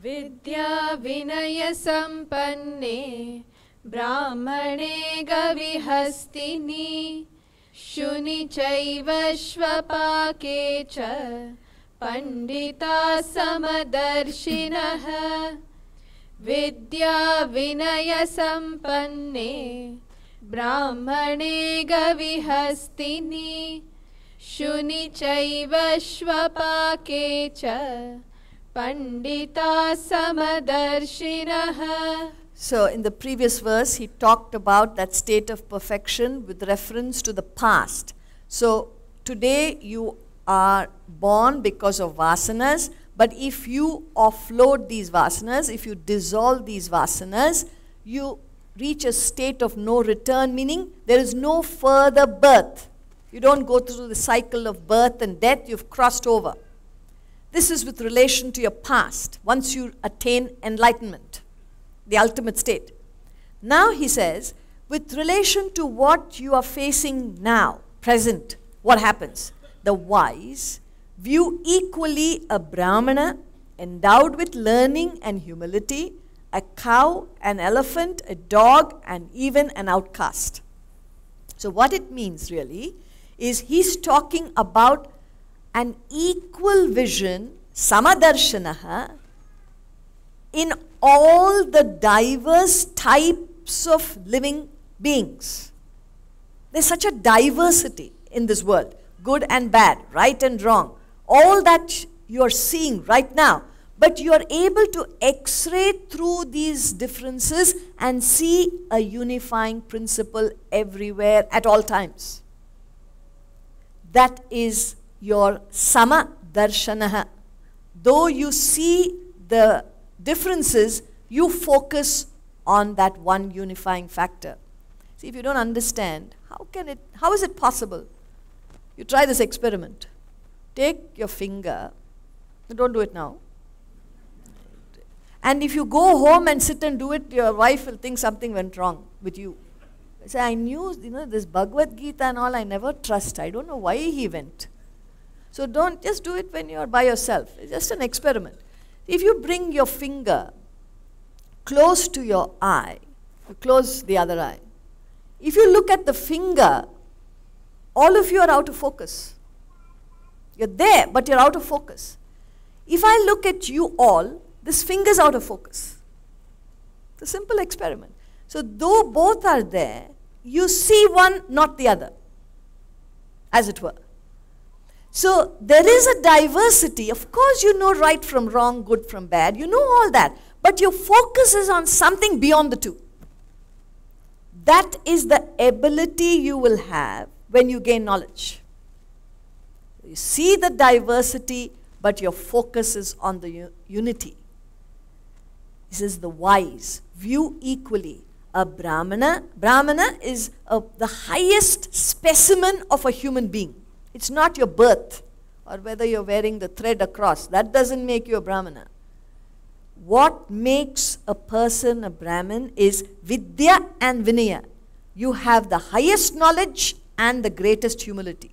Vidya vinaya sampanne brahmane gavihastini shuni chaiva shvapake cha pandita samadarshinaha. Vidya vinaya sampanne brahmane gavihastini shuni chaiva shvapake cha pandita samadarshinaha. So in the previous verse, he talked about that state of perfection with reference to the past. So today you are born because of vasanas, but if you offload these vasanas, if you dissolve these vasanas, you reach a state of no return, meaning there is no further birth. You don't go through the cycle of birth and death, you've crossed over. This is with relation to your past, once you attain enlightenment, the ultimate state. Now he says, with relation to what you are facing now, present, what happens? The wise view equally a brahmana endowed with learning and humility, a cow, an elephant, a dog, and even an outcast. So what it means really is he's talking about an equal vision, samadarshanaha, in all the diverse types of living beings. There's such a diversity in this world, good and bad, right and wrong, all that you are seeing right now. But you are able to x-ray through these differences and see a unifying principle everywhere at all times. That is your sama-darshanaha. Though you see the differences, you focus on that one unifying factor. See, if you don't understand, how is it possible? You try this experiment. Take your finger, don't do it now. And if you go home and sit and do it, your wife will think something went wrong with you. Say, I knew, this Bhagavad Gita and all, I never trust. I don't know why he went. So don't just do it when you're by yourself. It's just an experiment. If you bring your finger close to your eye, you close the other eye. If you look at the finger, all of you are out of focus. You're there, but you're out of focus. If I look at you all, this finger's out of focus. It's a simple experiment. So though both are there, you see one, not the other, as it were. So there is a diversity. Of course you know right from wrong, good from bad. You know all that. But your focus is on something beyond the two. That is the ability you will have when you gain knowledge. You see the diversity, but your focus is on the unity. He says the wise view equally. A brahmana is the highest specimen of a human being. It's not your birth or whether you're wearing the thread across. That doesn't make you a brahmana. What makes a person a Brahmin is vidya and vinaya. You have the highest knowledge and the greatest humility.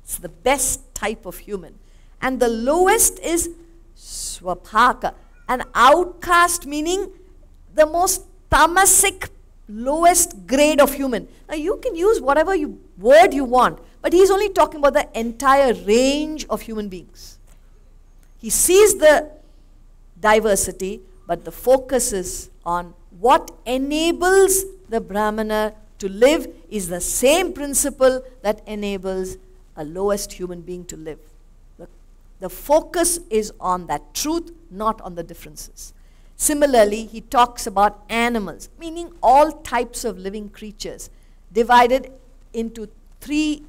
It's the best type of human. And the lowest is swabhaka, an outcast, meaning the most tamasic, lowest grade of human. Now you can use whatever word you want, but he's only talking about the entire range of human beings. He sees the diversity, but the focus is on what enables the Brahmana to live is the same principle that enables a lowest human being to live. The focus is on that truth, not on the differences. Similarly, he talks about animals, meaning all types of living creatures, divided into three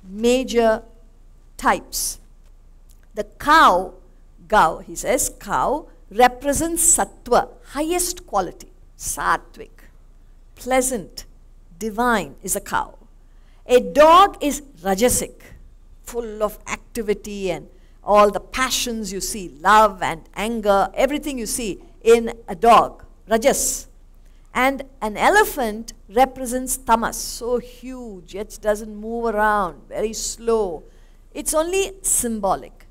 major types. The cow, he says, cow represents sattva, highest quality, sattvic, pleasant, divine is a cow. A dog is rajasic, full of activity and all the passions you see, love and anger, everything you see in a dog, rajas. And an elephant represents tamas, so huge, yet doesn't move around, very slow. It's only symbolic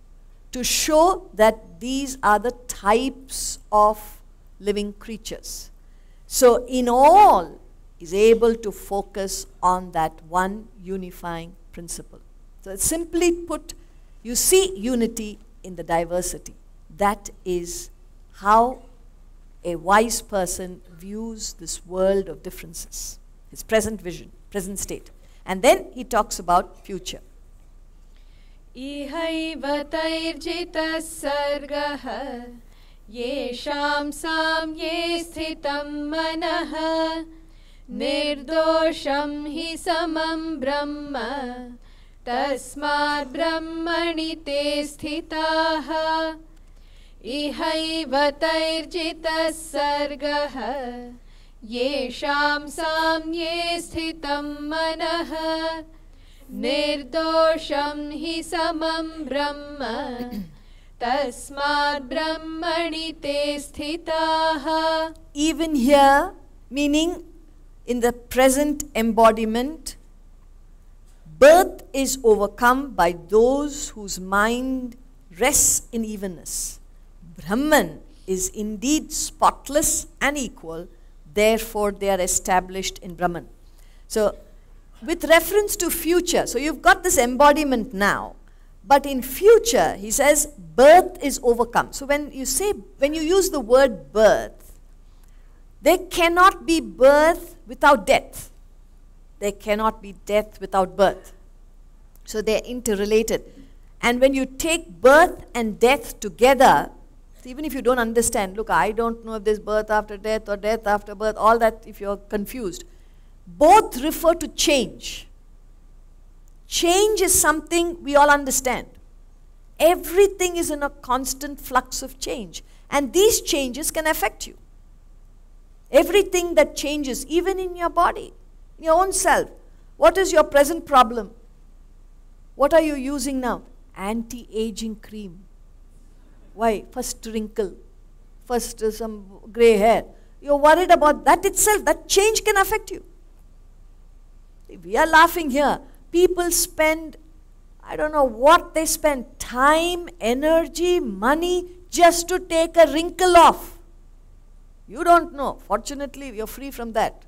to show that these are the types of living creatures. So in all, is able to focus on that one unifying principle. So simply put, you see unity in the diversity. That is how a wise person views this world of differences, his present vision, present state. And then he talks about future. Ihaiva tairjita sargaha yesham samye sthitam manaha nirdosham hi samam brahma tasmad brahmani te sthitaha. Ihaiva tairjita sargaha yesham samye sthitam manaha nirdosham hi samam brahma tasmad brahmani te sthitaha. Even here, meaning in the present embodiment, birth is overcome by those whose mind rests in evenness. Brahman is indeed spotless and equal, therefore they are established in Brahman. So, with reference to future, so you've got this embodiment now, but in future, he says, birth is overcome. So when you use the word birth, there cannot be birth without death. There cannot be death without birth. So they're interrelated. And when you take birth and death together, even if you don't understand, look, I don't know if there's birth after death or death after birth, all that, if you're confused, both refer to change. Change is something we all understand. Everything is in a constant flux of change. And these changes can affect you. Everything that changes, even in your body, your own self. What is your present problem? What are you using now? Anti-aging cream. Why? First wrinkle, first some grey hair. You're worried about that itself. That change can affect you. We are laughing here. People spend, I don't know what they spend, time, energy, money, just to take a wrinkle off. You don't know. Fortunately, you're free from that.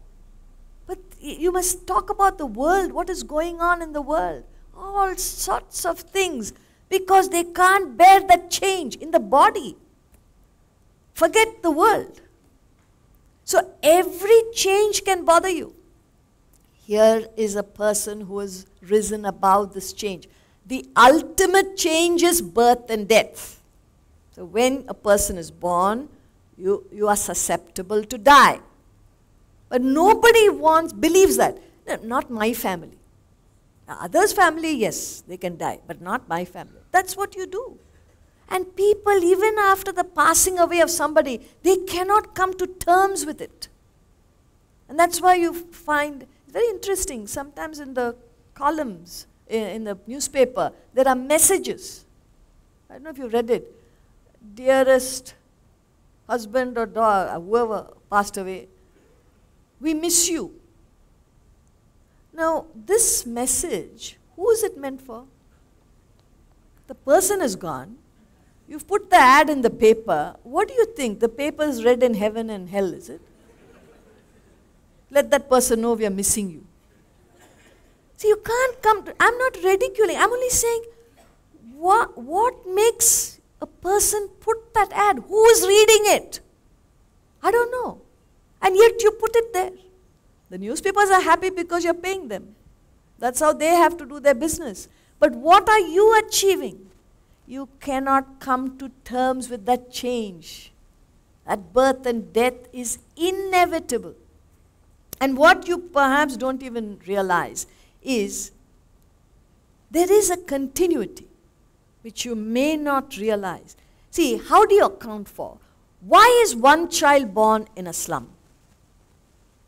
But you must talk about the world, what is going on in the world. All sorts of things. Because they can't bear that change in the body. Forget the world. So every change can bother you. Here is a person who has risen above this change. The ultimate change is birth and death. So when a person is born, you are susceptible to die. But nobody believes that. No, not my family. Others' family, yes, they can die, but not my family. That's what you do. And people, even after the passing away of somebody, they cannot come to terms with it. And that's why you find, it's very interesting, sometimes in the columns, in the newspaper, there are messages. I don't know if you read it. Dearest husband or daughter, whoever passed away, we miss you. Now, this message, who is it meant for? The person is gone. You've put the ad in the paper. What do you think? The paper is read in heaven and hell, is it? Let that person know we are missing you. See, you can't come to, I'm not ridiculing. I'm only saying, what makes a person put that ad? Who is reading it? I don't know. And yet you put it there. The newspapers are happy because you're paying them. That's how they have to do their business. But what are you achieving? You cannot come to terms with that change. That birth and death is inevitable. And what you perhaps don't even realize is there is a continuity which you may not realize. See, how do you account for? Why is one child born in a slum?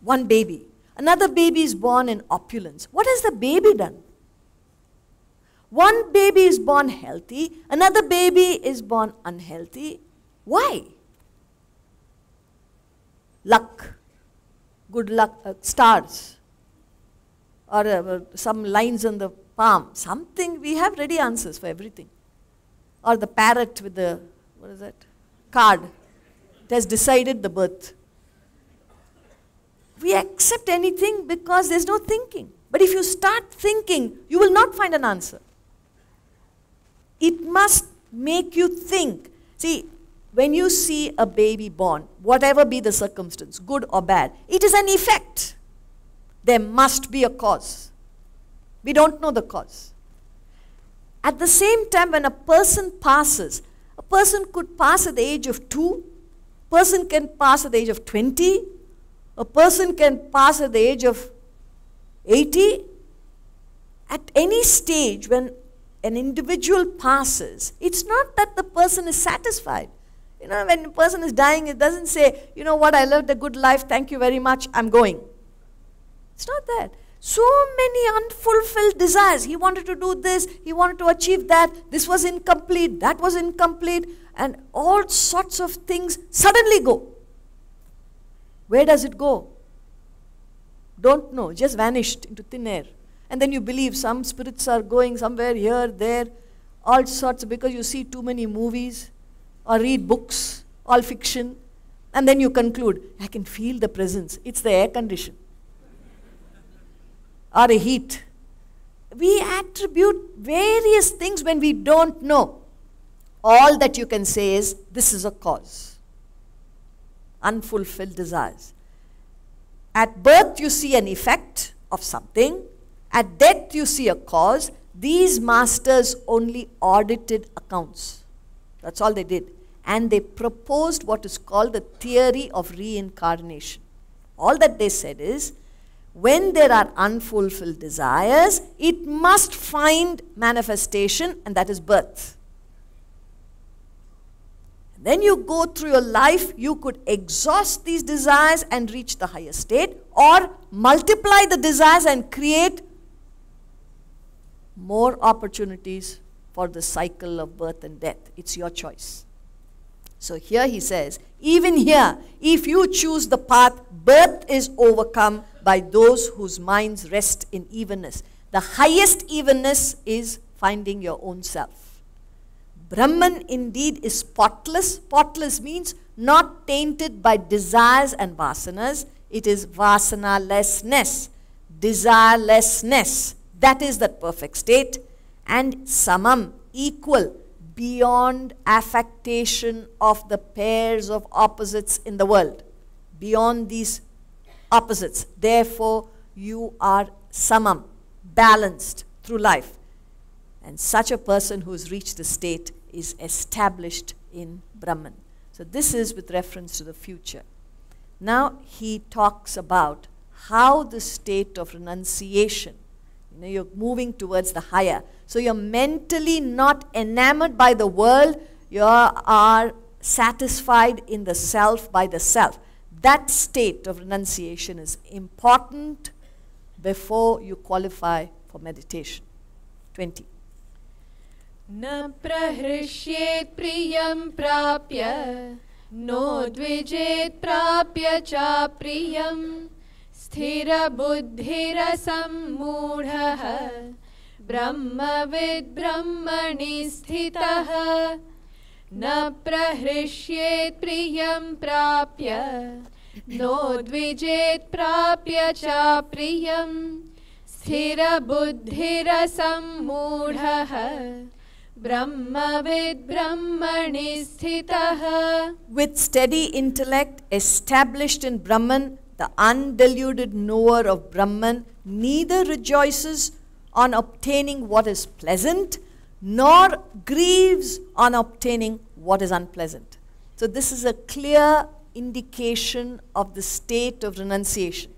One baby. Another baby is born in opulence. What has the baby done? One baby is born healthy, another baby is born unhealthy. Why? Luck. good luck, stars, or some lines on the palm, something, we have ready answers for everything. Or the parrot with the, what is that, card. It has decided the birth. We accept anything because there's no thinking. But if you start thinking, you will not find an answer. It must make you think. See, when you see a baby born, whatever be the circumstance, good or bad, it is an effect. There must be a cause. We don't know the cause. At the same time, when a person passes, a person could pass at the age of 2, a person can pass at the age of 20, a person can pass at the age of 80. At any stage when an individual passes, it's not that the person is satisfied. You know, when a person is dying, it doesn't say, you know what, I lived a good life, thank you very much, I'm going. It's not that. So many unfulfilled desires. He wanted to do this, he wanted to achieve that, this was incomplete, that was incomplete, and all sorts of things suddenly go. Where does it go? Don't know, just vanished into thin air. And then you believe some spirits are going somewhere here, there, all sorts, because you see too many movies or read books, all fiction, and then you conclude, I can feel the presence. It's the air condition or a heat. We attribute various things when we don't know. All that you can say is, this is a cause. Unfulfilled desires. At birth you see an effect of something. At death you see a cause. These masters only audited accounts. That's all they did. And they proposed what is called the theory of reincarnation. All that they said is, when there are unfulfilled desires, it must find manifestation, and that is birth. And then you go through your life, you could exhaust these desires and reach the higher state, or multiply the desires and create more opportunities for the cycle of birth and death. It's your choice. So here he says, even here, if you choose the path, birth is overcome by those whose minds rest in evenness. The highest evenness is finding your own self. Brahman indeed is spotless. Spotless means not tainted by desires and vasanas. It is vasanalessness, desirelessness. That is that perfect state. And samam, equal, beyond affectation of the pairs of opposites in the world. Beyond these opposites. Therefore, you are samam, balanced through life. And such a person who has reached the state is established in Brahman. So this is with reference to the future. Now he talks about how the state of renunciation, you're moving towards the higher. So you're mentally not enamored by the world, you are satisfied in the self by the self. That state of renunciation is important before you qualify for meditation. 20. Na prahrishyet priyam prapya, no dvijet prapya cha priyam, sthira buddhira sammudhaha, brahmavid brahmani sthitaha. Na prahrishyet priyam prapya, no dvijet prapya cha priyam, sthira buddhira sammudhaha, brahmavid brahmani sthitaha. With steady intellect established in Brahman, the undiluted knower of Brahman neither rejoices on obtaining what is pleasant, nor grieves on obtaining what is unpleasant. So this is a clear indication of the state of renunciation,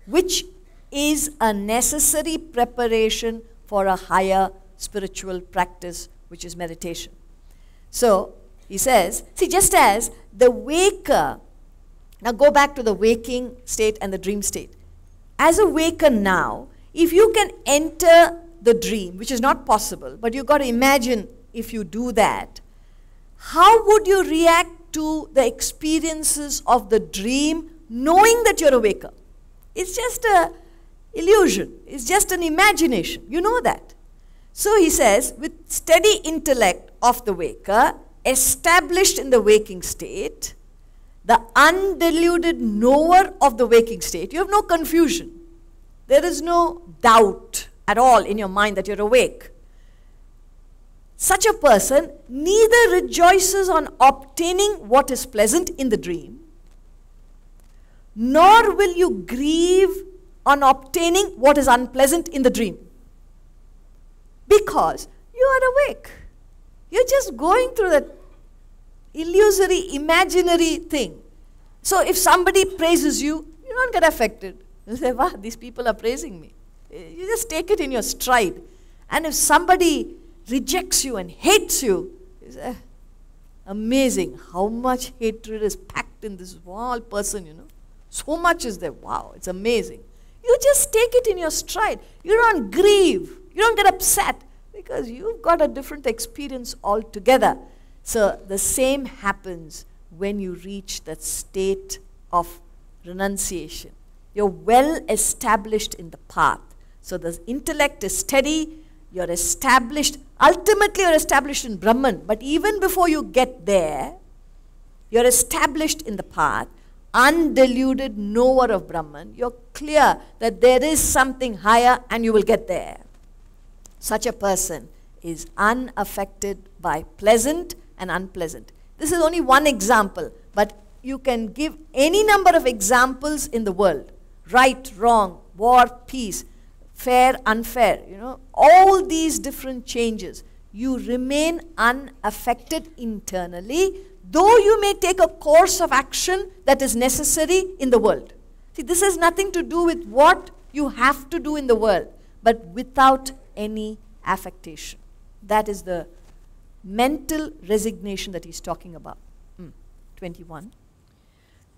which is a necessary preparation for a higher spiritual practice, which is meditation. So he says, see, just as the waker, now go back to the waking state and the dream state. As a waker now, if you can enter the dream, which is not possible, but you've got to imagine if you do that, how would you react to the experiences of the dream knowing that you're a waker? It's just an illusion. It's just an imagination. You know that. So he says, with steady intellect of the waker, established in the waking state, the undiluted knower of the waking state, you have no confusion. There is no doubt at all in your mind that you're awake. Such a person neither rejoices on obtaining what is pleasant in the dream, nor will you grieve on obtaining what is unpleasant in the dream. Because you are awake. You're just going through that illusory, imaginary thing. So if somebody praises you, you don't get affected. You say, wow, these people are praising me. You just take it in your stride. And if somebody rejects you and hates you, you say, amazing how much hatred is packed in this small person, you know. So much is there. Wow, it's amazing. You just take it in your stride. You don't grieve. You don't get upset because you've got a different experience altogether. So the same happens when you reach that state of renunciation. You're well established in the path. So the intellect is steady. You're established. Ultimately, you're established in Brahman. But even before you get there, you're established in the path, undiluted knower of Brahman. You're clear that there is something higher and you will get there. Such a person is unaffected by pleasant and unpleasant. This is only one example, but you can give any number of examples in the world. Right, wrong, war, peace, fair, unfair, you know, all these different changes. You remain unaffected internally, though you may take a course of action that is necessary in the world. See, this has nothing to do with what you have to do in the world, but without any affectation. That is the mental resignation that he's talking about. 21.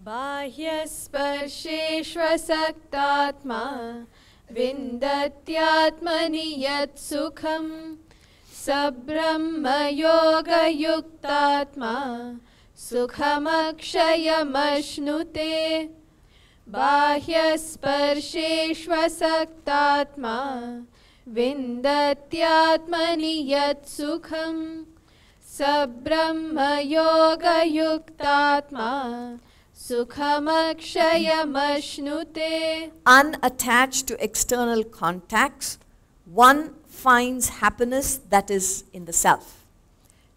Bahyasparsheshvasaktatma vindatyatmani yat sukham sabrahma yoga yuktatma sukhamakshayamashnuте bahyasparsheshvasaktatma vindatyatmani yat sukham sabrahma yoga yuktatma sukhamakshayamashnuте. Unattached to external contacts, one finds happiness that is in the self.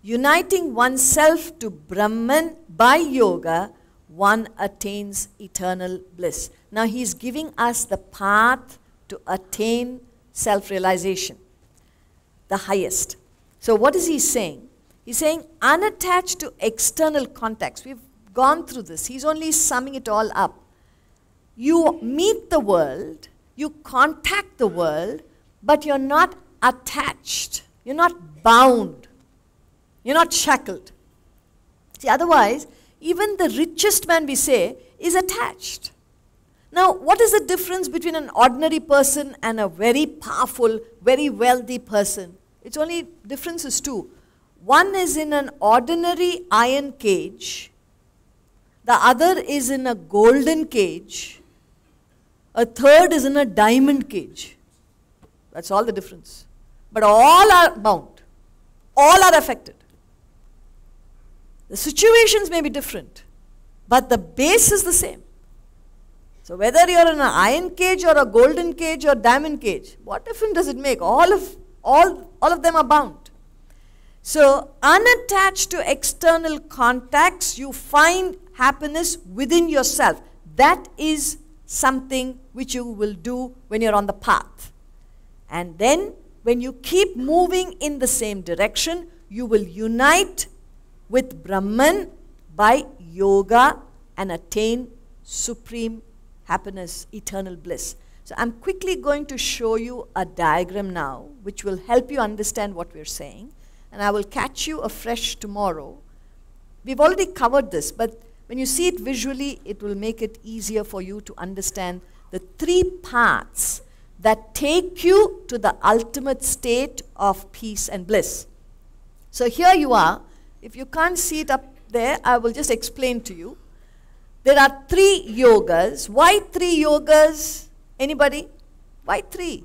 Uniting oneself to Brahman by yoga, one attains eternal bliss. Now he's giving us the path to attain self-realization, the highest. So what is he saying? He's saying unattached to external contacts. We've gone through this. He's only summing it all up. You meet the world, you contact the world, but you're not attached. You're not bound. You're not shackled. See, otherwise, even the richest man, we say, is attached. Now, what is the difference between an ordinary person and a very powerful, very wealthy person? It's only difference is two. One is in an ordinary iron cage. The other is in a golden cage. A third is in a diamond cage. That's all the difference. But all are bound. All are affected. The situations may be different, but the base is the same. So whether you're in an iron cage or a golden cage or diamond cage, what difference does it make? All of them are bound. So unattached to external contacts, you find happiness within yourself. That is something which you will do when you're on the path. And then when you keep moving in the same direction, you will unite with Brahman by yoga and attain supreme happiness, eternal bliss. So I'm quickly going to show you a diagram now which will help you understand what we're saying. And I will catch you afresh tomorrow. We've already covered this, but when you see it visually, it will make it easier for you to understand the three paths that take you to the ultimate state of peace and bliss. So here you are. If you can't see it up there, I will just explain to you. there are 3 yogas. Why 3 yogas? Anybody? Why 3?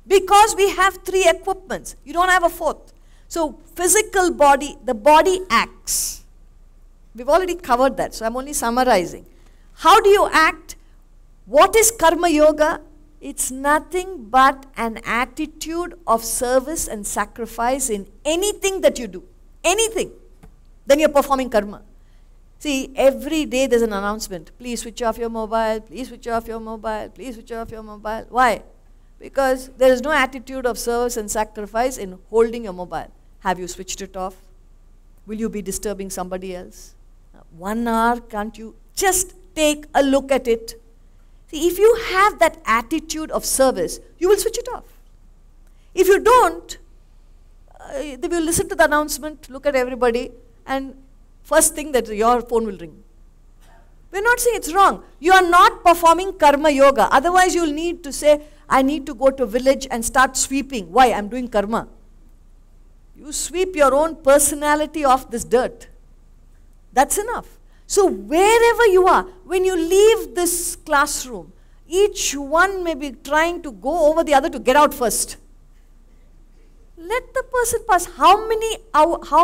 Because we have 3 equipments. You don't have a 4th. So physical body, the body acts. We've already covered that, so I'm only summarizing. How do you act? What is karma yoga? It's nothing but an attitude of service and sacrifice in anything that you do. Anything. Then you're performing karma. See, every day there's an announcement. Please switch off your mobile. Please switch off your mobile. Please switch off your mobile. Why? Because there is no attitude of service and sacrifice in holding your mobile. Have you switched it off? Will you be disturbing somebody else? 1 hour, can't you just take a look at it? See, if you have that attitude of service, you will switch it off. If you don't, they will listen to the announcement, look at everybody, and first thing that your phone will ring. We're not saying it's wrong. You are not performing karma yoga. Otherwise, you'll need to say, I need to go to a village and start sweeping. Why? I'm doing karma. You sweep your own personality off this dirt. That's enough. So wherever you are, when you leave this classroom, each one may be trying to go over the other to get out first. Let the person pass. How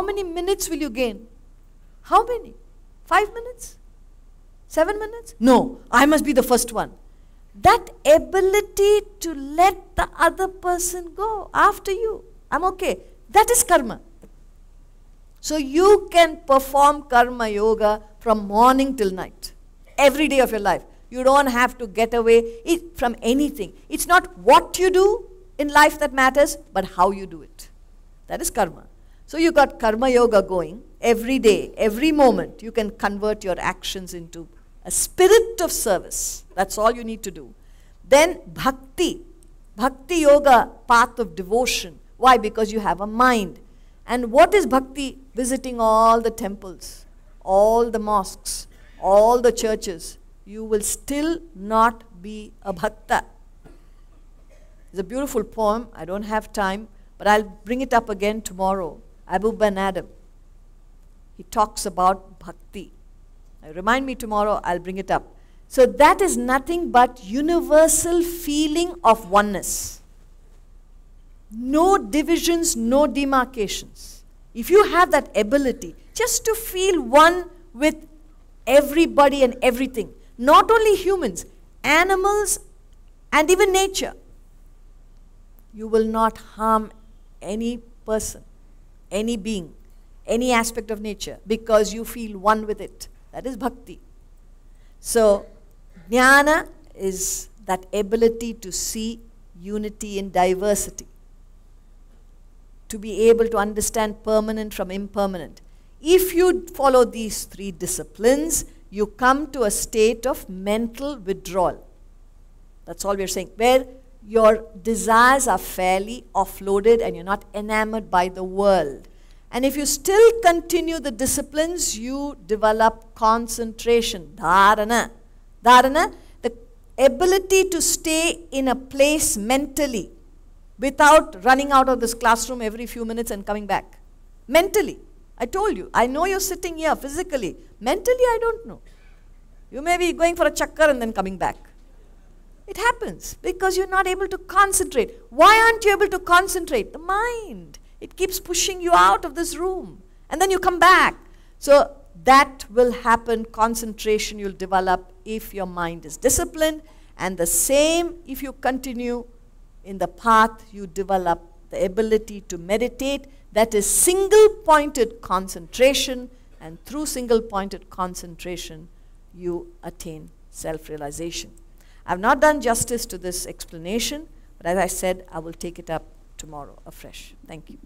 many minutes will you gain? How many? 5 minutes? 7 minutes? No, I must be the first one. That ability to let the other person go after you. I'm okay. That is karma. So you can perform karma yoga from morning till night. Every day of your life. You don't have to get away from anything. It's not what you do in life that matters, but how you do it. That is karma. So you got karma yoga going every day, every moment. You can convert your actions into a spirit of service. That's all you need to do. Then bhakti. Bhakti yoga, path of devotion. Why? Because you have a mind. And what is bhakti? Visiting all the temples, all the mosques, all the churches. You will still not be a bhakta. It's a beautiful poem. I don't have time, but I'll bring it up again tomorrow. Abu Ben Adam. He talks about bhakti. Remind me tomorrow, I'll bring it up. So that is nothing but universal feeling of oneness. No divisions, no demarcations. If you have that ability, just to feel one with everybody and everything, not only humans, animals, and even nature, you will not harm any person, any being, any aspect of nature, because you feel one with it. That is bhakti. So, jnana is that ability to see unity in diversity, to be able to understand permanent from impermanent. If you follow these 3 disciplines, you come to a state of mental withdrawal. That's all we're saying, where your desires are fairly offloaded and you're not enamored by the world. And if you still continue the disciplines, you develop concentration, dharana. Dharana, the ability to stay in a place mentally without running out of this classroom every few minutes and coming back. Mentally. I told you, I know you're sitting here physically. Mentally, I don't know. You may be going for a chakkar and then coming back. It happens because you're not able to concentrate. Why aren't you able to concentrate? The mind. It keeps pushing you out of this room. And then you come back. So that will happen. Concentration you'll develop if your mind is disciplined. And the same if you continue in the path, you develop the ability to meditate. That is single-pointed concentration. And through single-pointed concentration, you attain self-realization. I've not done justice to this explanation, but as I said, I will take it up tomorrow afresh. Thank you.